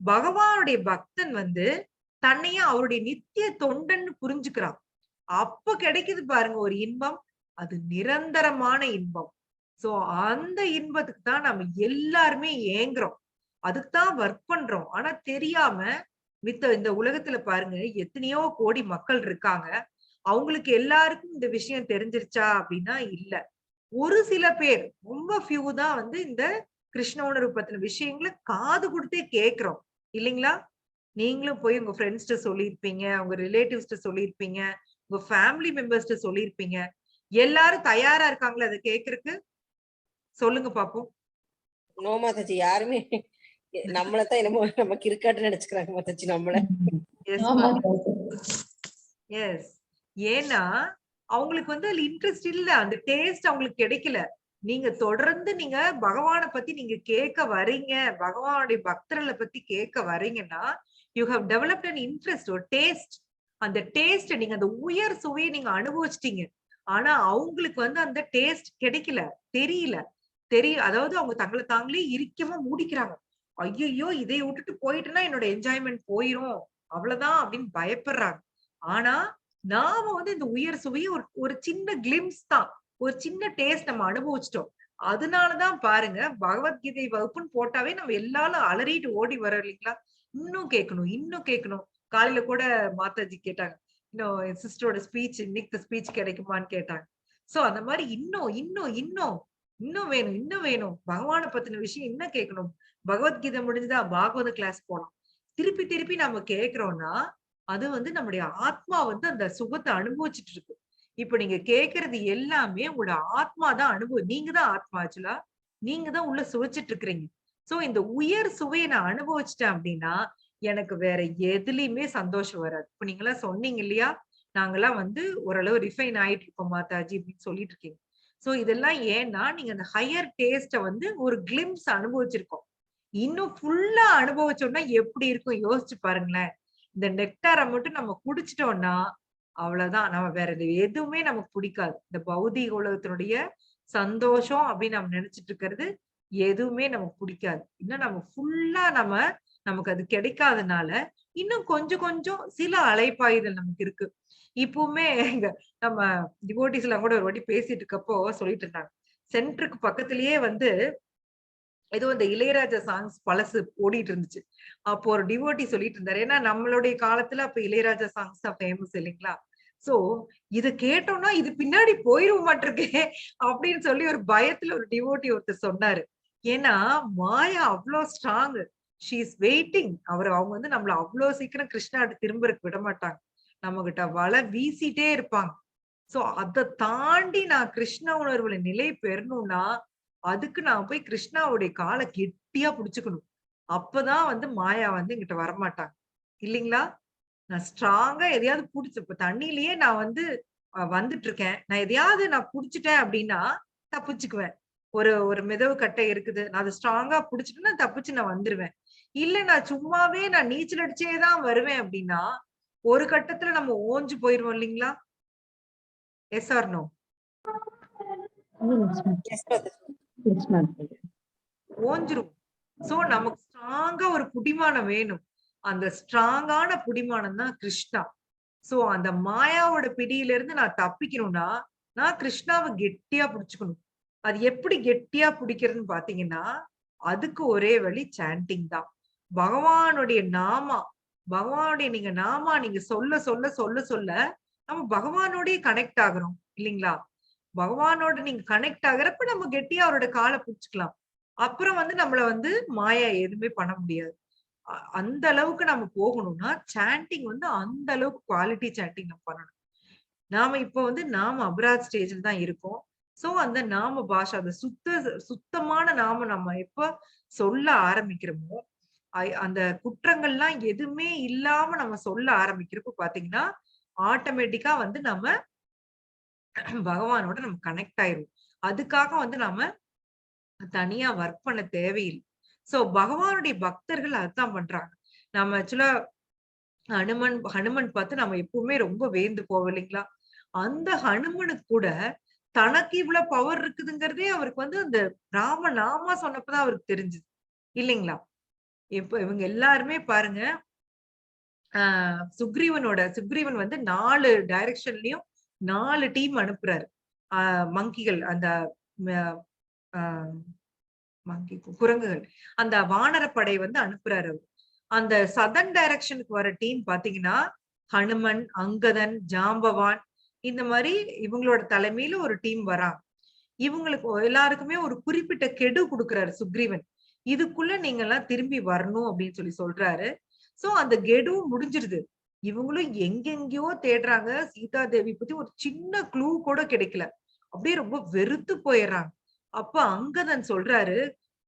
பகவானுடைய பக்தன் வந்து தன்னையே அவருடைய நித்திய தொண்டன்னு புரிஞ்சுக்கிறான். அப்ப கிடைக்குது பாருங்க ஒரு இன்பம், அது நிரந்தரமான இன்பம். சோ அந்த இன்பத்துக்கு தான் நம்ம எல்லாருமே ஏங்குறோம், அதுக்குதான் ஒர்க் பண்றோம். ஆனா தெரியாம இந்த உலகத்துல பாருங்க எத்தனையோ கோடி மக்கள் இருக்காங்க. அவங்களுக்கு எல்லாருக்கும் இந்த விஷயம் தெரிஞ்சிருச்சா அப்படின்னா இல்ல. ஒரு சில பேர், ரொம்ப ஃபியூ தான் வந்து இந்த கிருஷ்ண உணர்வு பத்தின விஷயங்களை காது கொடுத்தே கேட்கிறோம் இல்லைங்களா? நீங்களும் போய் உங்க ஃப்ரெண்ட்ஸ்ட சொல்லியிருப்பீங்க, உங்க ரிலேட்டிவ்ஸ்ட சொல்லியிருப்பீங்க, உங்க ஃபேமிலி மெம்பர்ஸ்ட சொல்லியிருப்பீங்க. எல்லாரும் தயாரா இருக்காங்களா அதை கேட்கறதுக்கு? சொல்லுங்க பாப்போம். நோ மாதாஜி, யாருமே நம்மளதான் என்னமோ நமக்கு இருக்காட்டுன்னு நினைச்சுக்கிறாங்க மாதாஜி நம்மள. எஸ். ஏன்னா அவங்களுக்கு வந்து அதுல இன்ட்ரெஸ்ட் இல்ல, அந்த டேஸ்ட் அவங்களுக்கு கிடைக்கல. நீங்க தொடர்ந்து நீங்க பகவானை பத்தி நீங்க கேட்க வரீங்க, பகவானுடைய பக்தர்களை பத்தி கேட்க வரீங்கன்னா you have developed an interest, ஒரு டேஸ்ட். அந்த டேஸ்ட் நீங்க அந்த உயர் சுவையை நீங்க அனுபவிச்சிட்டீங்க. ஆனா அவங்களுக்கு வந்து அந்த டேஸ்ட் கிடைக்கல, தெரியல. அதாவது அவங்க தங்களை தாங்களே இறுக்கமா மூடிக்கிறாங்க. ஐயோ இதை விட்டுட்டு போயிட்டுன்னா என்னோட என்ஜாய்மெண்ட் போயிரும், அவ்வளவுதான் அப்படின்னு பயப்படுறாங்க. ஆனா நாம வந்து இந்த உயர் சுவையை ஒரு சின்ன கிளிம்ஸ் தான், ஒரு சின்ன டேஸ்ட் நம்ம அனுபவிச்சிட்டோம். அதனாலதான் பாருங்க பகவத்கீதை வகுப்புன்னு போட்டாவே நம்ம எல்லாரும் அலறிட்டு ஓடி வரோம் இல்லைங்களா? இன்னும் கேட்கணும், இன்னும் கேட்கணும். காலையில கூட மாதாஜி கேட்டாங்க, இன்னும் என் சிஸ்டரோட ஸ்பீச், இன்னைக்கு ஸ்பீச் கிடைக்குமான்னு கேட்டாங்க. சோ அந்த மாதிரி இன்னும் இன்னும் இன்னும் இன்னும் வேணும், இன்னும் வேணும். பகவானை பத்தின விஷயம் இன்னும் கேட்கணும். பகவத்கீதை முடிஞ்சுதா பாகவத கிளாஸ் போலாம். திருப்பி திருப்பி நம்ம கேட்கிறோம்னா அது வந்து நம்முடைய ஆத்மா வந்து அந்த சுகத்தை அனுபவிச்சுட்டு இருக்கு. இப்ப நீங்க கேட்கறது எல்லாமே உங்களோட ஆத்மா தான் நீங்க தான் ஆத்மா. ஆக்சுவலா நீங்க தான் உள்ள சுவைச்சிட்டு இருக்கிறீங்க. சோ இந்த உயர் சுவையை நான் அனுபவிச்சிட்டேன் அப்படின்னா எனக்கு வேற எதுலயுமே சந்தோஷம் வராது. இப்ப நீங்க எல்லாம் சொன்னீங்க இல்லையா, நாங்கெல்லாம் வந்து ஓரளவு ரிஃபைன் ஆயிட்டு இருக்கோம் மாதாஜி அப்படின்னு சொல்லிட்டு இருக்கீங்க. சோ இதெல்லாம் ஏன்னா நீங்க அந்த ஹையர் டேஸ்ட வந்து ஒரு கிளிம்ஸ் அனுபவிச்சிருக்கோம். இன்னும் ஃபுல்லா அனுபவிச்சோம்னா எப்படி இருக்கும் யோசிச்சு பாருங்களேன். இந்த நெக்டாரை மட்டும் நம்ம குடிச்சிட்டோம்னா அவ்வளவுதான், நம்ம வேற எதுவுமே நமக்கு பிடிக்காது. இந்த பௌதிக உலகத்தினுடைய சந்தோஷம் அப்படின்னு நம்ம நினைச்சிட்டு இருக்கிறது எதுவுமே நமக்கு பிடிக்காது. இன்னும் நம்ம ஃபுல்லா நமக்கு அது கிடைக்காதனால இன்னும் கொஞ்சம் கொஞ்சம் சில அலைப்பாயுதல் நமக்கு இருக்கு. இப்பவுமே நம்ம டிவோட்டிஸ் எல்லாம் கூட ஒரு வாட்டி பேசிட்டு இருக்கப்போ சொல்லிட்டு இருந்தாங்க, சென்டருக்கு பக்கத்திலேயே வந்து ஏதோ இந்த இளையராஜா சாங்ஸ் பழசு ஓடிட்டு இருந்துச்சு. அப்போ ஒரு டிவோட்டி சொல்லிட்டு இருந்தாரு, ஏன்னா நம்மளுடைய காலத்துல அப்ப இளையராஜா சாங்ஸ் தான் ஃபேமஸ் இல்லைங்களா? சோ இத கேட்டோம்னா இது பின்னாடி போயிருவ மாட்டிருக்கே அப்படின்னு சொல்லி ஒரு பயத்துல ஒரு டிவோட்டி ஒருத்தர் சொன்னாரு. ஏன்னா மாயா அவ்வளோ ஸ்ட்ராங், ஷீ இஸ் வெயிட்டிங். அவங்க வந்து நம்மள அவ்வளவு சீக்கிரம் கிருஷ்ணாட்ட திரும்பறதுக்கு விட மாட்டாங்க. நம்ம கிட்ட வலை வீசிட்டே இருப்பாங்க. சோ அதை தாண்டி நான் கிருஷ்ண உணர்வுல நிலை பெறணும்னா அதுக்கு நான் போய் கிருஷ்ணாவுடைய காலை கெட்டியா புடிச்சுக்கணும். அப்பதான் வந்து மாயா வந்து என்கிட்ட வரமாட்டாங்க இல்லைங்களா? நான் ஸ்ட்ராங்கா எதையாவது புடிச்சு இப்ப தண்ணியிலேயே நான் வந்து வந்துட்டு இருக்கேன். நான் எதையாவது நான் புடிச்சுட்டேன் அப்படின்னா தப்பிச்சுக்குவேன். ஒரு ஒரு மிதவு கட்டை இருக்குது. நான் அத ஸ்ட்ராங்கா புடிச்சுட்டேன்னா தப்பிச்சு நான் வந்துருவேன். இல்ல நான் சும்மாவே நான் நீச்சல் அடிச்சே தான் வருவேன் அப்படின்னா, ஒரு கட்டத்துல நம்ம ஓஞ்சு போயிருவோம் இல்லைங்களா? Yes or no? Yes, Mataji. ஓஞ்சிரும். சோ நமக்கு ஸ்ட்ராங்கா ஒரு புடிமானம் வேணும். அந்த ஸ்ட்ராங்கான புடிமானம் தான் கிருஷ்ணா. சோ அந்த மாயாவோட பிடியில இருந்து நான் தப்பிக்கணும்னா, நான் கிருஷ்ணாவ கெட்டியா புடிச்சுக்கணும். அது எப்படி கெட்டியா புடிக்கிறதுன்னு பாத்தீங்கன்னா, அதுக்கு ஒரே வழி சாண்டிங் தான். பகவானுடைய நாமா, பகவானுடைய நீங்க சொல்ல சொல்ல சொல்ல சொல்ல நம்ம பகவானோடயே கனெக்ட் ஆகுறோம் இல்லீங்களா? பகவானோட நீங்க கனெக்ட் ஆகுறப்ப நம்ம கெட்டியா அவரோட கால புடிச்சுக்கலாம். அப்புறம் வந்து நம்மள வந்து மாயா எதுவுமே பண்ண முடியாது. அந்த அளவுக்கு நம்ம போகணும்னா, சாண்டிங் வந்து அந்த அளவுக்கு குவாலிட்டி சாண்டிங் நம்ம பண்ணணும். நாம இப்ப வந்து நாம அபராத் ஸ்டேஜ்ல தான் இருக்கோம். சோ அந்த நாம பாஷா அந்த சுத்தமான நாம நம்ம எப்ப சொல்ல ஆரம்பிக்கிறோமோ, அந்த குற்றங்கள்லாம் எதுவுமே இல்லாம நம்ம சொல்ல ஆரம்பிக்கிறப்போ பாத்தீங்கன்னா, ஆட்டோமேட்டிக்கா வந்து நம்ம பகவானோட நம்ம கனெக்ட் ஆயிருவோம். அதுக்காக வந்து நாம தனியா ஒர்க் பண்ண தேவையில்ல. சோ பகவானுடைய பக்தர்கள் அதுதான் பண்றாங்க. நம்ம ஆக்சுவலா ஹனுமன் ஹனுமன் பார்த்து நம்ம எப்பவுமே ரொம்ப வியந்து போவோம் இல்லைங்களா? அந்த ஹனுமனுக்கு கூட தனக்கு இவ்வளவு பவர் இருக்குதுங்கிறதே அவருக்கு வந்து அந்த ராம நாமா சொன்னப்பதான் அவருக்கு தெரிஞ்சது. இல்லைங்களா? இப்ப இவங்க எல்லாருமே பாருங்க, சுக்ரீவன் வந்து 4 டைரக்ஷன்லயும் 4 டீம் அனுப்புறாரு. மங்கிகள் அந்த குரங்குகள் அந்த வானரப்படை வந்து அனுப்புறாரு. அந்த சதர்ன் டைரக்ஷனுக்கு வர டீம் பாத்தீங்கன்னா ஹனுமன், அங்கதன், ஜாம்பவான் இந்த மாதிரி இவங்களோட தலைமையில ஒரு டீம் வராங்க. இவங்களுக்கு எல்லாருக்குமே ஒரு குறிப்பிட்ட கெடு கொடுக்குறாரு சுக்ரீவன். இதுக்குள்ள நீங்க எல்லாம் திரும்பி வரணும் அப்படின்னு சொல்லி சொல்றாரு. சோ அந்த கெடுவும் முடிஞ்சிருது. இவங்களும் எங்கெங்கயோ தேடுறாங்க. சீதா தேவி பத்தி ஒரு சின்ன க்ளூ கூட கிடைக்கல. அப்படியே ரொம்ப வெறுத்து போயிடுறாங்க. அப்ப அங்கதன் சொல்றாரு,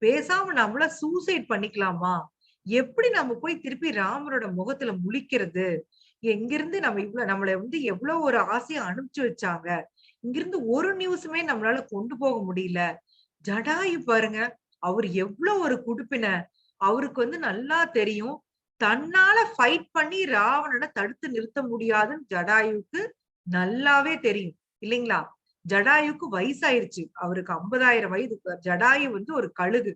பேசாம நம்மள சூசைட் பண்ணிக்கலாமா? எப்படி நம்ம போய் திருப்பி ராமரோட முகத்துல முழிக்கிறது? எங்கிருந்து நம்மள வந்து எவ்வளவு ஒரு ஆசையா அனுப்பிச்சு வச்சாங்க. இங்கிருந்து ஒரு நியூஸுமே நம்மளால கொண்டு போக முடியல. ஜடாயு பாருங்க, அவர் எவ்வளவு ஒரு குடுப்பின. அவருக்கு வந்து நல்லா தெரியும். தன்னால ஃபைட் பண்ணி ராவணனை தடுத்து நிறுத்த முடியாதுன்னு ஜடாயுவுக்கு நல்லாவே தெரியும். இல்லைங்களா? ஜடாயுக்கு வயசாயிருச்சு. அவருக்கு 50,000 வயது. ஜடாயு வந்து ஒரு கழுகு.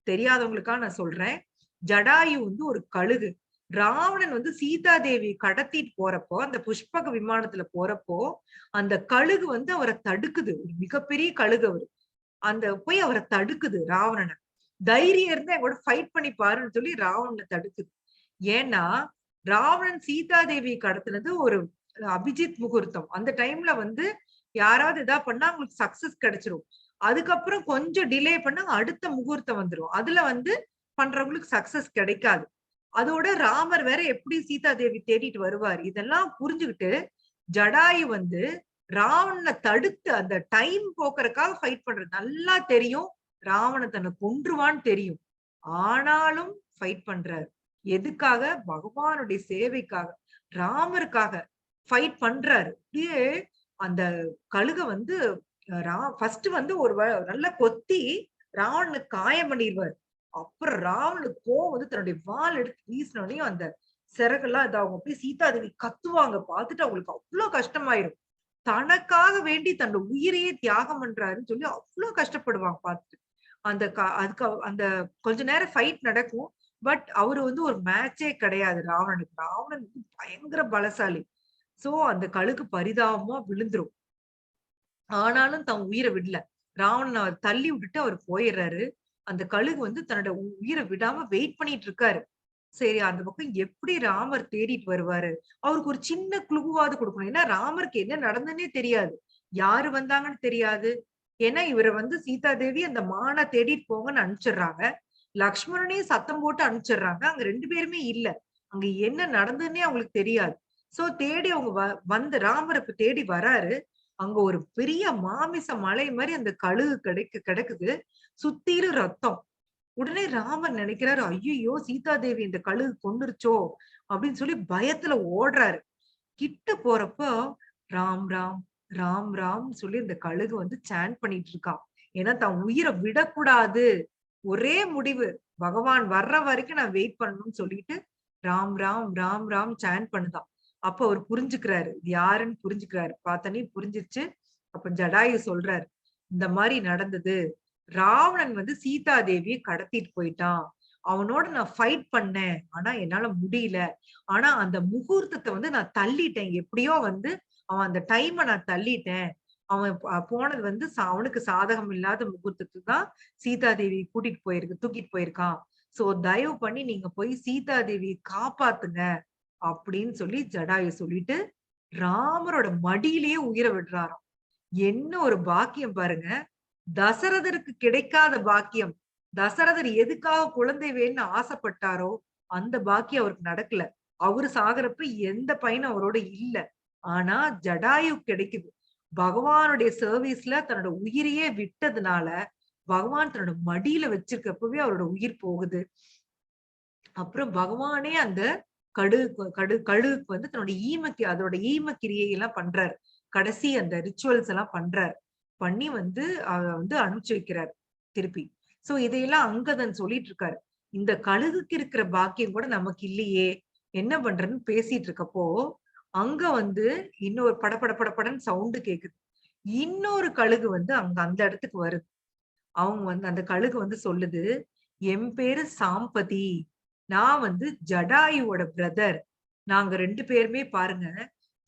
தெரியாதவங்களுக்காக நான் சொல்றேன். ஜடாயு வந்து ஒரு கழுகு. ராவணன் வந்து சீதா தேவி கடத்திட்டு போறப்போ, அந்த புஷ்பக விமானத்துல போறப்போ, அந்த கழுகு வந்து அவரை தடுக்குது. ஒரு மிகப்பெரிய கழுகு அவரு. அந்த போய் அவரை தடுக்குது ராவணனை. தைரியம் இருந்தா எங்கூட ஃபைட் பண்ணி பாருன்னு சொல்லி ராவணனை தடுக்குது. ஏன்னா, ராவணன் சீதா தேவி கடத்தினது ஒரு அபிஜித் முகூர்த்தம். அந்த டைம்ல வந்து யாராவது இதா பண்ணா அவங்களுக்கு சக்சஸ் கிடைச்சிரும். அதுக்கப்புறம் கொஞ்சம் டிலே பண்ணா அடுத்த முகூர்த்தம் வந்துரும். அதுல வந்து பண்றவங்களுக்கு சக்சஸ் கிடைக்காது. அதோட ராமர் வேற எப்படி சீதா தேவி தேடிட்டு வருவார். இதெல்லாம் புரிஞ்சுகிட்டு ஜடாயு வந்து ராவணனை தடுத்து அந்த டைம் போக்குறதுக்காக ஃபைட் பண்றது. நல்லா தெரியும் ராவணன் தன்னை கொன்றுவான்னு தெரியும். ஆனாலும் ஃபைட் பண்றாரு. எதுக்காக? பகவானுடைய சேவைக்காக, ராமருக்காக ஃபைட் பண்றாரு. அப்படியே அந்த கழுக வந்து ஃபர்ஸ்ட் வந்து ஒரு நல்லா கொத்தி ராவணனுக்கு காயம் பண்ணிடுவார். அப்புறம் ராவணனுக்கு கோவம் வந்து தன்னுடைய வால் எடுத்து வீசினோடனையும் அந்த சிறகெல்லாம் இதாகும். அப்படியே சீதாதேவி கத்துவாங்க. பார்த்துட்டு அவங்களுக்கு அவ்வளவு கஷ்டமாயிரும். தனக்காக வேண்டி தன்னோட உயிரையே தியாகம் பண்றாருன்னு சொல்லி அவ்வளவு கஷ்டப்படுவாங்க பார்த்துட்டு. அதுக்கு அந்த கொஞ்ச நேரம் ஃபைட் நடக்கும். பட் அவரு வந்து ஒரு மேட்சே கிடையாது ராவணனுக்கு. ராவணன் பயங்கர பலசாலி. சோ அந்த கழுகு பரிதாபமா விழுந்துரும். ஆனாலும் தன் உயிரை விடல. ராவணன் அவர் தள்ளி விட்டுட்டு அவர் போயிடுறாரு. அந்த கழுகு வந்து தன்னோட உயிரை விடாம வெயிட் பண்ணிட்டு இருக்காரு. சரி அந்த பக்கம் எப்படி ராமர் தேடிட்டு வருவாரு? அவருக்கு ஒரு சின்ன குழுவாவது கொடுக்கணும். ஏன்னா ராமருக்கு என்ன நடந்ததுன்னே தெரியாது. யாரு வந்தாங்கன்னு தெரியாது. ஏன்னா இவரை வந்து சீதா தேவி அந்த மானை தேடிட்டு போங்கன்னு அனுப்பிச்சிடுறாங்க. லக்ஷ்மணனையும் சத்தம் போட்டு அனுப்பிச்சிடுறாங்க. அங்க 2 பேருமே இல்ல. அங்க என்ன நடந்ததுன்னே அவங்களுக்கு தெரியாது. சோ தேடி அவங்க வந்து ராமரை தேடி வராரு. அங்க ஒரு பெரிய மாமிச மலை மாதிரி அந்த கழுகு கிடக்குது. சுத்திலும் ரத்தம். உடனே ராமர் நினைக்கிறாரு, ஐயோ சீதா தேவி இந்த கழுகு கொன்னுருச்சோ அப்படின்னு சொல்லி பயத்துல ஓடுறாரு. கிட்ட போறப்போ ராம் ராம் ராம் ராம் சொல்லி இந்த கழுகு வந்து சாண்ட் பண்ணிட்டு இருக்கான். ஏன்னா தான் உயிரை விடக்கூடாது, ஒரே முடிவு பகவான் வர்ற வரைக்கும் நான் வெயிட் பண்ணணும்னு சொல்லிட்டு ராம் ராம் ராம் ராம் சாண்ட் பண்ணுதான். அப்ப அவர் புரிஞ்சுக்கிறாரு, இது யாருன்னு புரிஞ்சுக்கிறாரு. பார்த்தனே புரிஞ்சிருச்சு. அப்ப ஜடாயு சொல்றாரு, இந்த மாதிரி நடந்தது, ராவணன் வந்து சீதா தேவியை கடத்திட்டு போயிட்டான், அவனோட நான் ஃபைட் பண்ணேன், ஆனா என்னால முடியல. ஆனா அந்த முகூர்த்தத்தை வந்து நான் தள்ளிட்டேன், எப்படியோ வந்து அவன் அந்த டைமை நான் தள்ளிட்டேன். அவன் போனது வந்து அவனுக்கு சாதகம் இல்லாத முகூர்த்தத்துக்கு தான் சீதா தேவி தூக்கிட்டு போயிருக்கான். சோ தயவு பண்ணி நீங்க போய் சீதா தேவியை காப்பாத்துங்க அப்படின்னு சொல்லி ஜடாயு சொல்லிட்டு ராமரோட மடியிலேயே உயிரை விடுறாராம். என்ன ஒரு பாக்கியம் பாருங்க, தசரதருக்கு கிடைக்காத பாக்கியம். தசரதர் எதுக்காக குழந்தை வேணும்னு ஆசைப்பட்டாரோ அந்த பாக்கியம் அவருக்கு நடக்கல. அவரு சாகரப்ப எந்த பையனும் அவரோட இல்ல. ஆனா ஜடாயு கிடைக்குது. பகவானுடைய சர்வீஸ்ல தன்னோட உயிரையே விட்டதுனால பகவான் தன்னோட மடியில வச்சிருக்கப்பவே அவரோட உயிர் போகுது. அப்புறம் பகவானே அந்த கழுகுக்கு வந்து தன்னோட அதோட ஈமக்கிரியை எல்லாம் பண்றாரு. கடைசி அந்த ரிச்சுவல்ஸ் எல்லாம் பண்றாரு. பண்ணி வந்து வந்து அனுப்பிச்சு வைக்கிறார் திருப்பி. சோ இதையெல்லாம் அங்கதன் சொல்லிட்டு இருக்காரு, இந்த கழுகுக்கு இருக்கிற பாக்கியம் கூட நமக்கு இல்லையே, என்ன பண்றேன்னு பேசிட்டு இருக்கப்போ அங்க வந்து இன்னொரு படன்னு சவுண்டு கேக்குது. இன்னொரு கழுகு வந்து அந்த இடத்துக்கு வருது. அவங்க வந்து அந்த கழுகு வந்து சொல்லுது, என் பேரு சாம்பதி, நான் வந்து ஜடாயுவோட பிரதர். நாங்க 2 பேருமே பாருங்க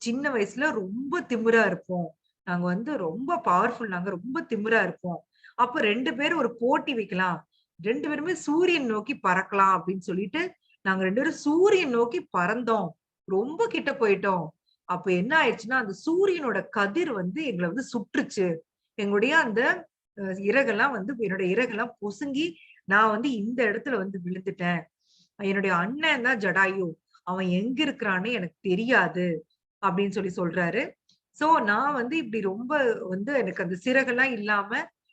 சின்ன வயசுல ரொம்ப திமிரா இருப்போம். நாங்க வந்து ரொம்ப பவர்ஃபுல், நாங்க ரொம்ப திமிரா இருப்போம். அப்ப 2 பேரும் ஒரு போட்டி வைக்கலாம், 2 பேருமே சூரியன் நோக்கி பறக்கலாம் அப்படின்னு சொல்லிட்டு நாங்க 2 பேரும் சூரியன் நோக்கி பறந்தோம். ரொம்ப கிட்ட போயிட்டோம். அப்ப என்ன ஆயிடுச்சுன்னா அந்த சூரியனோட கதிர் வந்து எங்களை வந்து சுற்றுச்சு. எங்களுடைய அந்த இறகெல்லாம் வந்து என்னோட இறகெல்லாம் பொசுங்கி நான் வந்து இந்த இடத்துல வந்து விழுந்துட்டேன். என்னுடைய அண்ணன் தான் ஜடாயு, அவன் எங்க இருக்கிறான்னு எனக்கு தெரியாது அப்படின்னு சொல்லி சொல்றாரு. சோ நான் வந்து இப்படி ரொம்ப வந்து எனக்கு அந்த சிறகெல்லாம் இல்லாம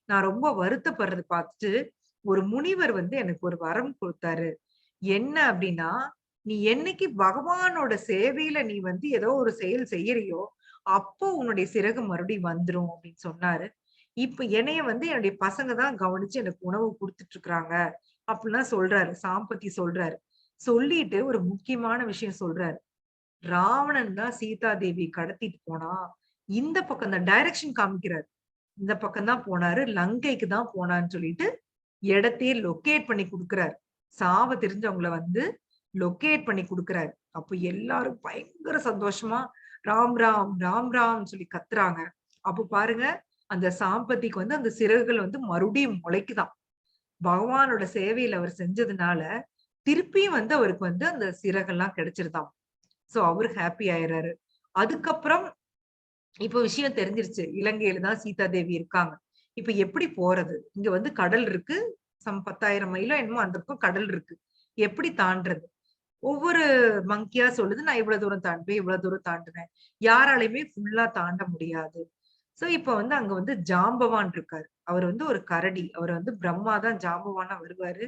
நான் ரொம்ப வருத்தப்படுறது பார்த்துட்டு ஒரு முனிவர் வந்து எனக்கு ஒரு வரம் கொடுத்தாரு. என்ன அப்படின்னா, நீ என்னைக்கு பகவானோட சேவையில நீ வந்து ஏதோ ஒரு செயல் செய்யறியோ அப்போ உன்னுடைய சிறகு மறுபடியும் வந்துரும் அப்படின்னு சொன்னாரு. இப்ப என்னைய வந்து என்னுடைய பசங்க தான் கவனிச்சு எனக்கு உணவு கொடுத்துட்டு இருக்கிறாங்க அப்படிலாம் சொல்றாரு. சாம்பதி சொல்றாரு. சொல்லிட்டு ஒரு முக்கியமான விஷயம் சொல்றாரு, ராவணன் தான் சீதா தேவி கடத்திட்டு போனா, இந்த பக்கம் தான் டைரக்ஷன் காமிக்கிறாரு, இந்த பக்கம் தான் போனாரு, லங்கைக்கு தான் போனான்னு சொல்லிட்டு இடத்தையே லொக்கேட் பண்ணி கொடுக்கிறாரு. சாவ தெரிஞ்சவங்களை வந்து லொக்கேட் பண்ணி கொடுக்கிறாரு. அப்ப எல்லாரும் பயங்கர சந்தோஷமா ராம் ராம் ராம் ராம் சொல்லி கத்துறாங்க. அப்ப பாருங்க அந்த சாம்பதிக்கு வந்து அந்த சிறகுகள் வந்து மறுபடியும் முளைக்குதான். பகவானோட சேவையில அவர் செஞ்சதுனால திருப்பியும் வந்து அவருக்கு வந்து அந்த சிறகெல்லாம் கிடைச்சிருதாம். சோ அவரு ஹாப்பி ஆயிடுறாரு. அதுக்கப்புறம் இப்ப விஷயம் தெரிஞ்சிருச்சு, இலங்கையில தான் சீதா தேவி இருக்காங்க. இப்ப எப்படி போறது? இங்க வந்து கடல் இருக்கு, 10,000 மைலோ என்னமோ அந்த பக்கம் கடல் இருக்கு, எப்படி தாண்டது? ஒவ்வொரு மங்கியா சொல்லுது, நான் இவ்வளவு தூரம் தாண்டுவேன், இவ்வளவு தூரம் தாண்டுனேன். யாராலையுமே ஃபுல்லா தாண்ட முடியாது. சோ இப்ப வந்து அங்க வந்து ஜாம்பவான் இருக்காரு. அவர் வந்து ஒரு கரடி. அவர் வந்து பிரம்மா தான் ஜாம்பவானா வருவாரு.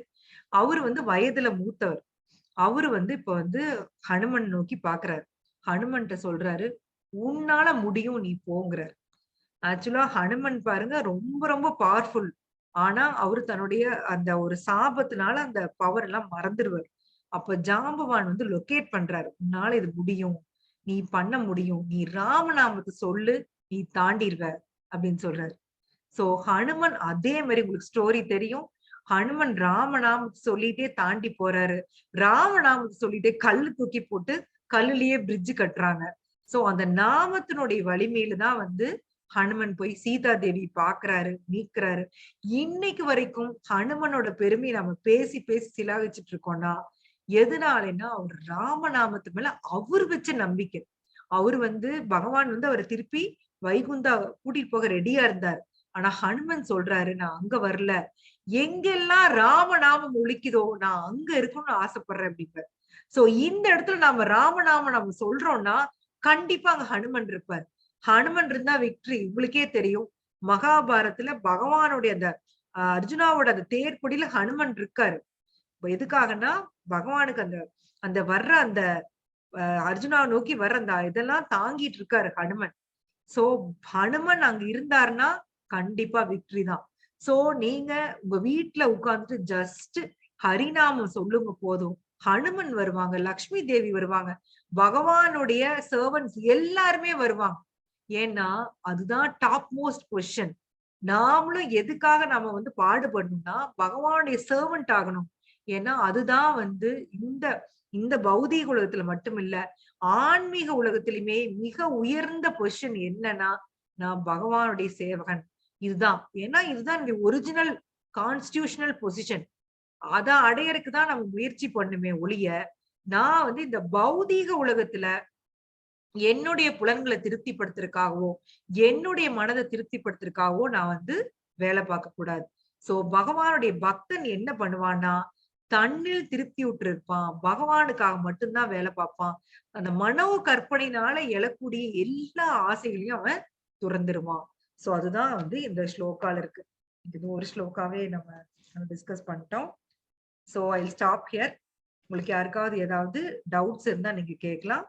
அவரு வந்து வயதுல மூத்தவர். அவரு வந்து இப்ப வந்து ஹனுமன் நோக்கி பாக்குறாரு. ஹனுமன்ட்ட சொல்றாரு, உன்னால முடியும், நீ போங்கிறார். ஆக்சுவலா ஹனுமன் பாருங்க ரொம்ப ரொம்ப பவர்ஃபுல். ஆனா அவரு தன்னுடைய அந்த ஒரு சாபத்தினால அந்த பவர் எல்லாம் மறந்துடுவார். அப்ப ஜாம்பவான் வந்து லொக்கேட் பண்றாரு, உன்னால இது முடியும், நீ பண்ண முடியும், நீ ராமநாமத்தை சொல்லு, நீ தாண்டிடுவ அப்படின்னு சொல்றாரு. சோ ஹனுமன் அதே மாதிரி உங்களுக்கு ஸ்டோரி தெரியும். ஹனுமன் ராமநாமத்தை சொல்லிட்டே தாண்டி போறாரு. ராமநாமத்தை சொல்லிட்டே கல்லு தூக்கி போட்டு கல்லுலயே பிரிட்ஜ் கட்டுறாங்க. சோ அந்த நாமத்தினுடைய வலிமையில தான் வந்து ஹனுமன் போய் சீதா தேவி பாக்குறாரு, மீட்கிறாரு. இன்னைக்கு வரைக்கும் ஹனுமனோட பெருமையை நம்ம பேசி பேசி சிலாகிச்சிட்டு இருக்கோம்னா எதனாலன்னா அவர் ராமநாமத்து மேல அவர் வச்ச நம்பிக்கை. அவரு வந்து பகவான் வந்து அவரை திருப்பி வைகுந்தா கூட்டிட்டு போக ரெடியா இருந்தார். ஆனா ஹனுமன் சொல்றாரு, நான் அங்க வரல, எங்கெல்லாம் ராமநாமம் ஒழிக்குதோ நான் அங்க இருக்கணும்னு ஆசைப்படுறேன் அப்படின்பார். சோ இந்த இடத்துல நாம ராமநாமம் நம்ம சொல்றோம்னா கண்டிப்பா அங்க ஹனுமன் இருப்பார். ஹனுமன் இருந்தா விக்டரி. உங்களுக்கே தெரியும், மகாபாரதத்துல பகவானுடைய அந்த அர்ஜுனாவோட அந்த தேர்கொடியில ஹனுமன் இருக்காரு. இப்ப எதுக்காகன்னா பகவானுக்கு அந்த அந்த வர்ற அந்த அர்ஜுனாவை நோக்கி வர்ற அந்த இதெல்லாம் தாங்கிட்டு இருக்காரு ஹனுமன். சோ ஹனுமன் அங்க இருந்தாருன்னா கண்டிப்பா விக்டரி தான். சோ நீங்க உங்க வீட்டுல உட்கார்ந்துட்டு ஜஸ்ட் ஹரிநாமம் சொல்லுங்க போதும், ஹனுமன் வருவாங்க, லக்ஷ்மி தேவி வருவாங்க, பகவானுடைய சர்வன்ஸ் எல்லாருமே வருவாங்க. ஏன்னா அதுதான் டாப் மோஸ்ட் பொசிஷன். நாமளும் எதுக்காக நாம வந்து பாடுபடணும்னா பகவானுடைய சர்வன்ட் ஆகணும். ஏன்னா அதுதான் வந்து இந்த இந்த பௌதீக உலகத்துல மட்டும் இல்ல, ஆன்மீக உலகத்திலுமே மிக உயர்ந்த பொசிஷன் என்னன்னா நான் பகவானுடைய சேவகன். இதுதான். ஏன்னா இதுதான் ஒரிஜினல் கான்ஸ்டிடியூஷனல் பொசிஷன். அதை அடையறதுக்கு தான் நம்ம முயற்சி பண்ணுமே ஒழிய, நான் வந்து இந்த பௌதீக உலகத்துல என்னுடைய புலன்களை திருப்திப்படுத்துறதுக்காகவோ என்னுடைய மனதை திருப்திப்படுத்துறதுக்காகவோ நான் வந்து வேலை பார்க்க கூடாது. சோ பகவானுடைய பக்தன் என்ன பண்ணுவான்னா தன்னில் திருப்தி விட்டு இருப்பான், பகவானுக்காக மட்டும்தான் வேலை பார்ப்பான். அந்த மனோ கற்பனையினால எழக்கூடிய எல்லா ஆசைகளையும் அவன் துறந்துருவான். சோ அதுதான் வந்து இந்த ஸ்லோகால இருக்கு. இது ஒரு ஸ்லோகாவே நம்ம டிஸ்கஸ் பண்ணிட்டோம். So I stop here. உங்களுக்கு யாருக்காவது ஏதாவது டவுட்ஸ் இருந்தா நீங்க கேட்கலாம்.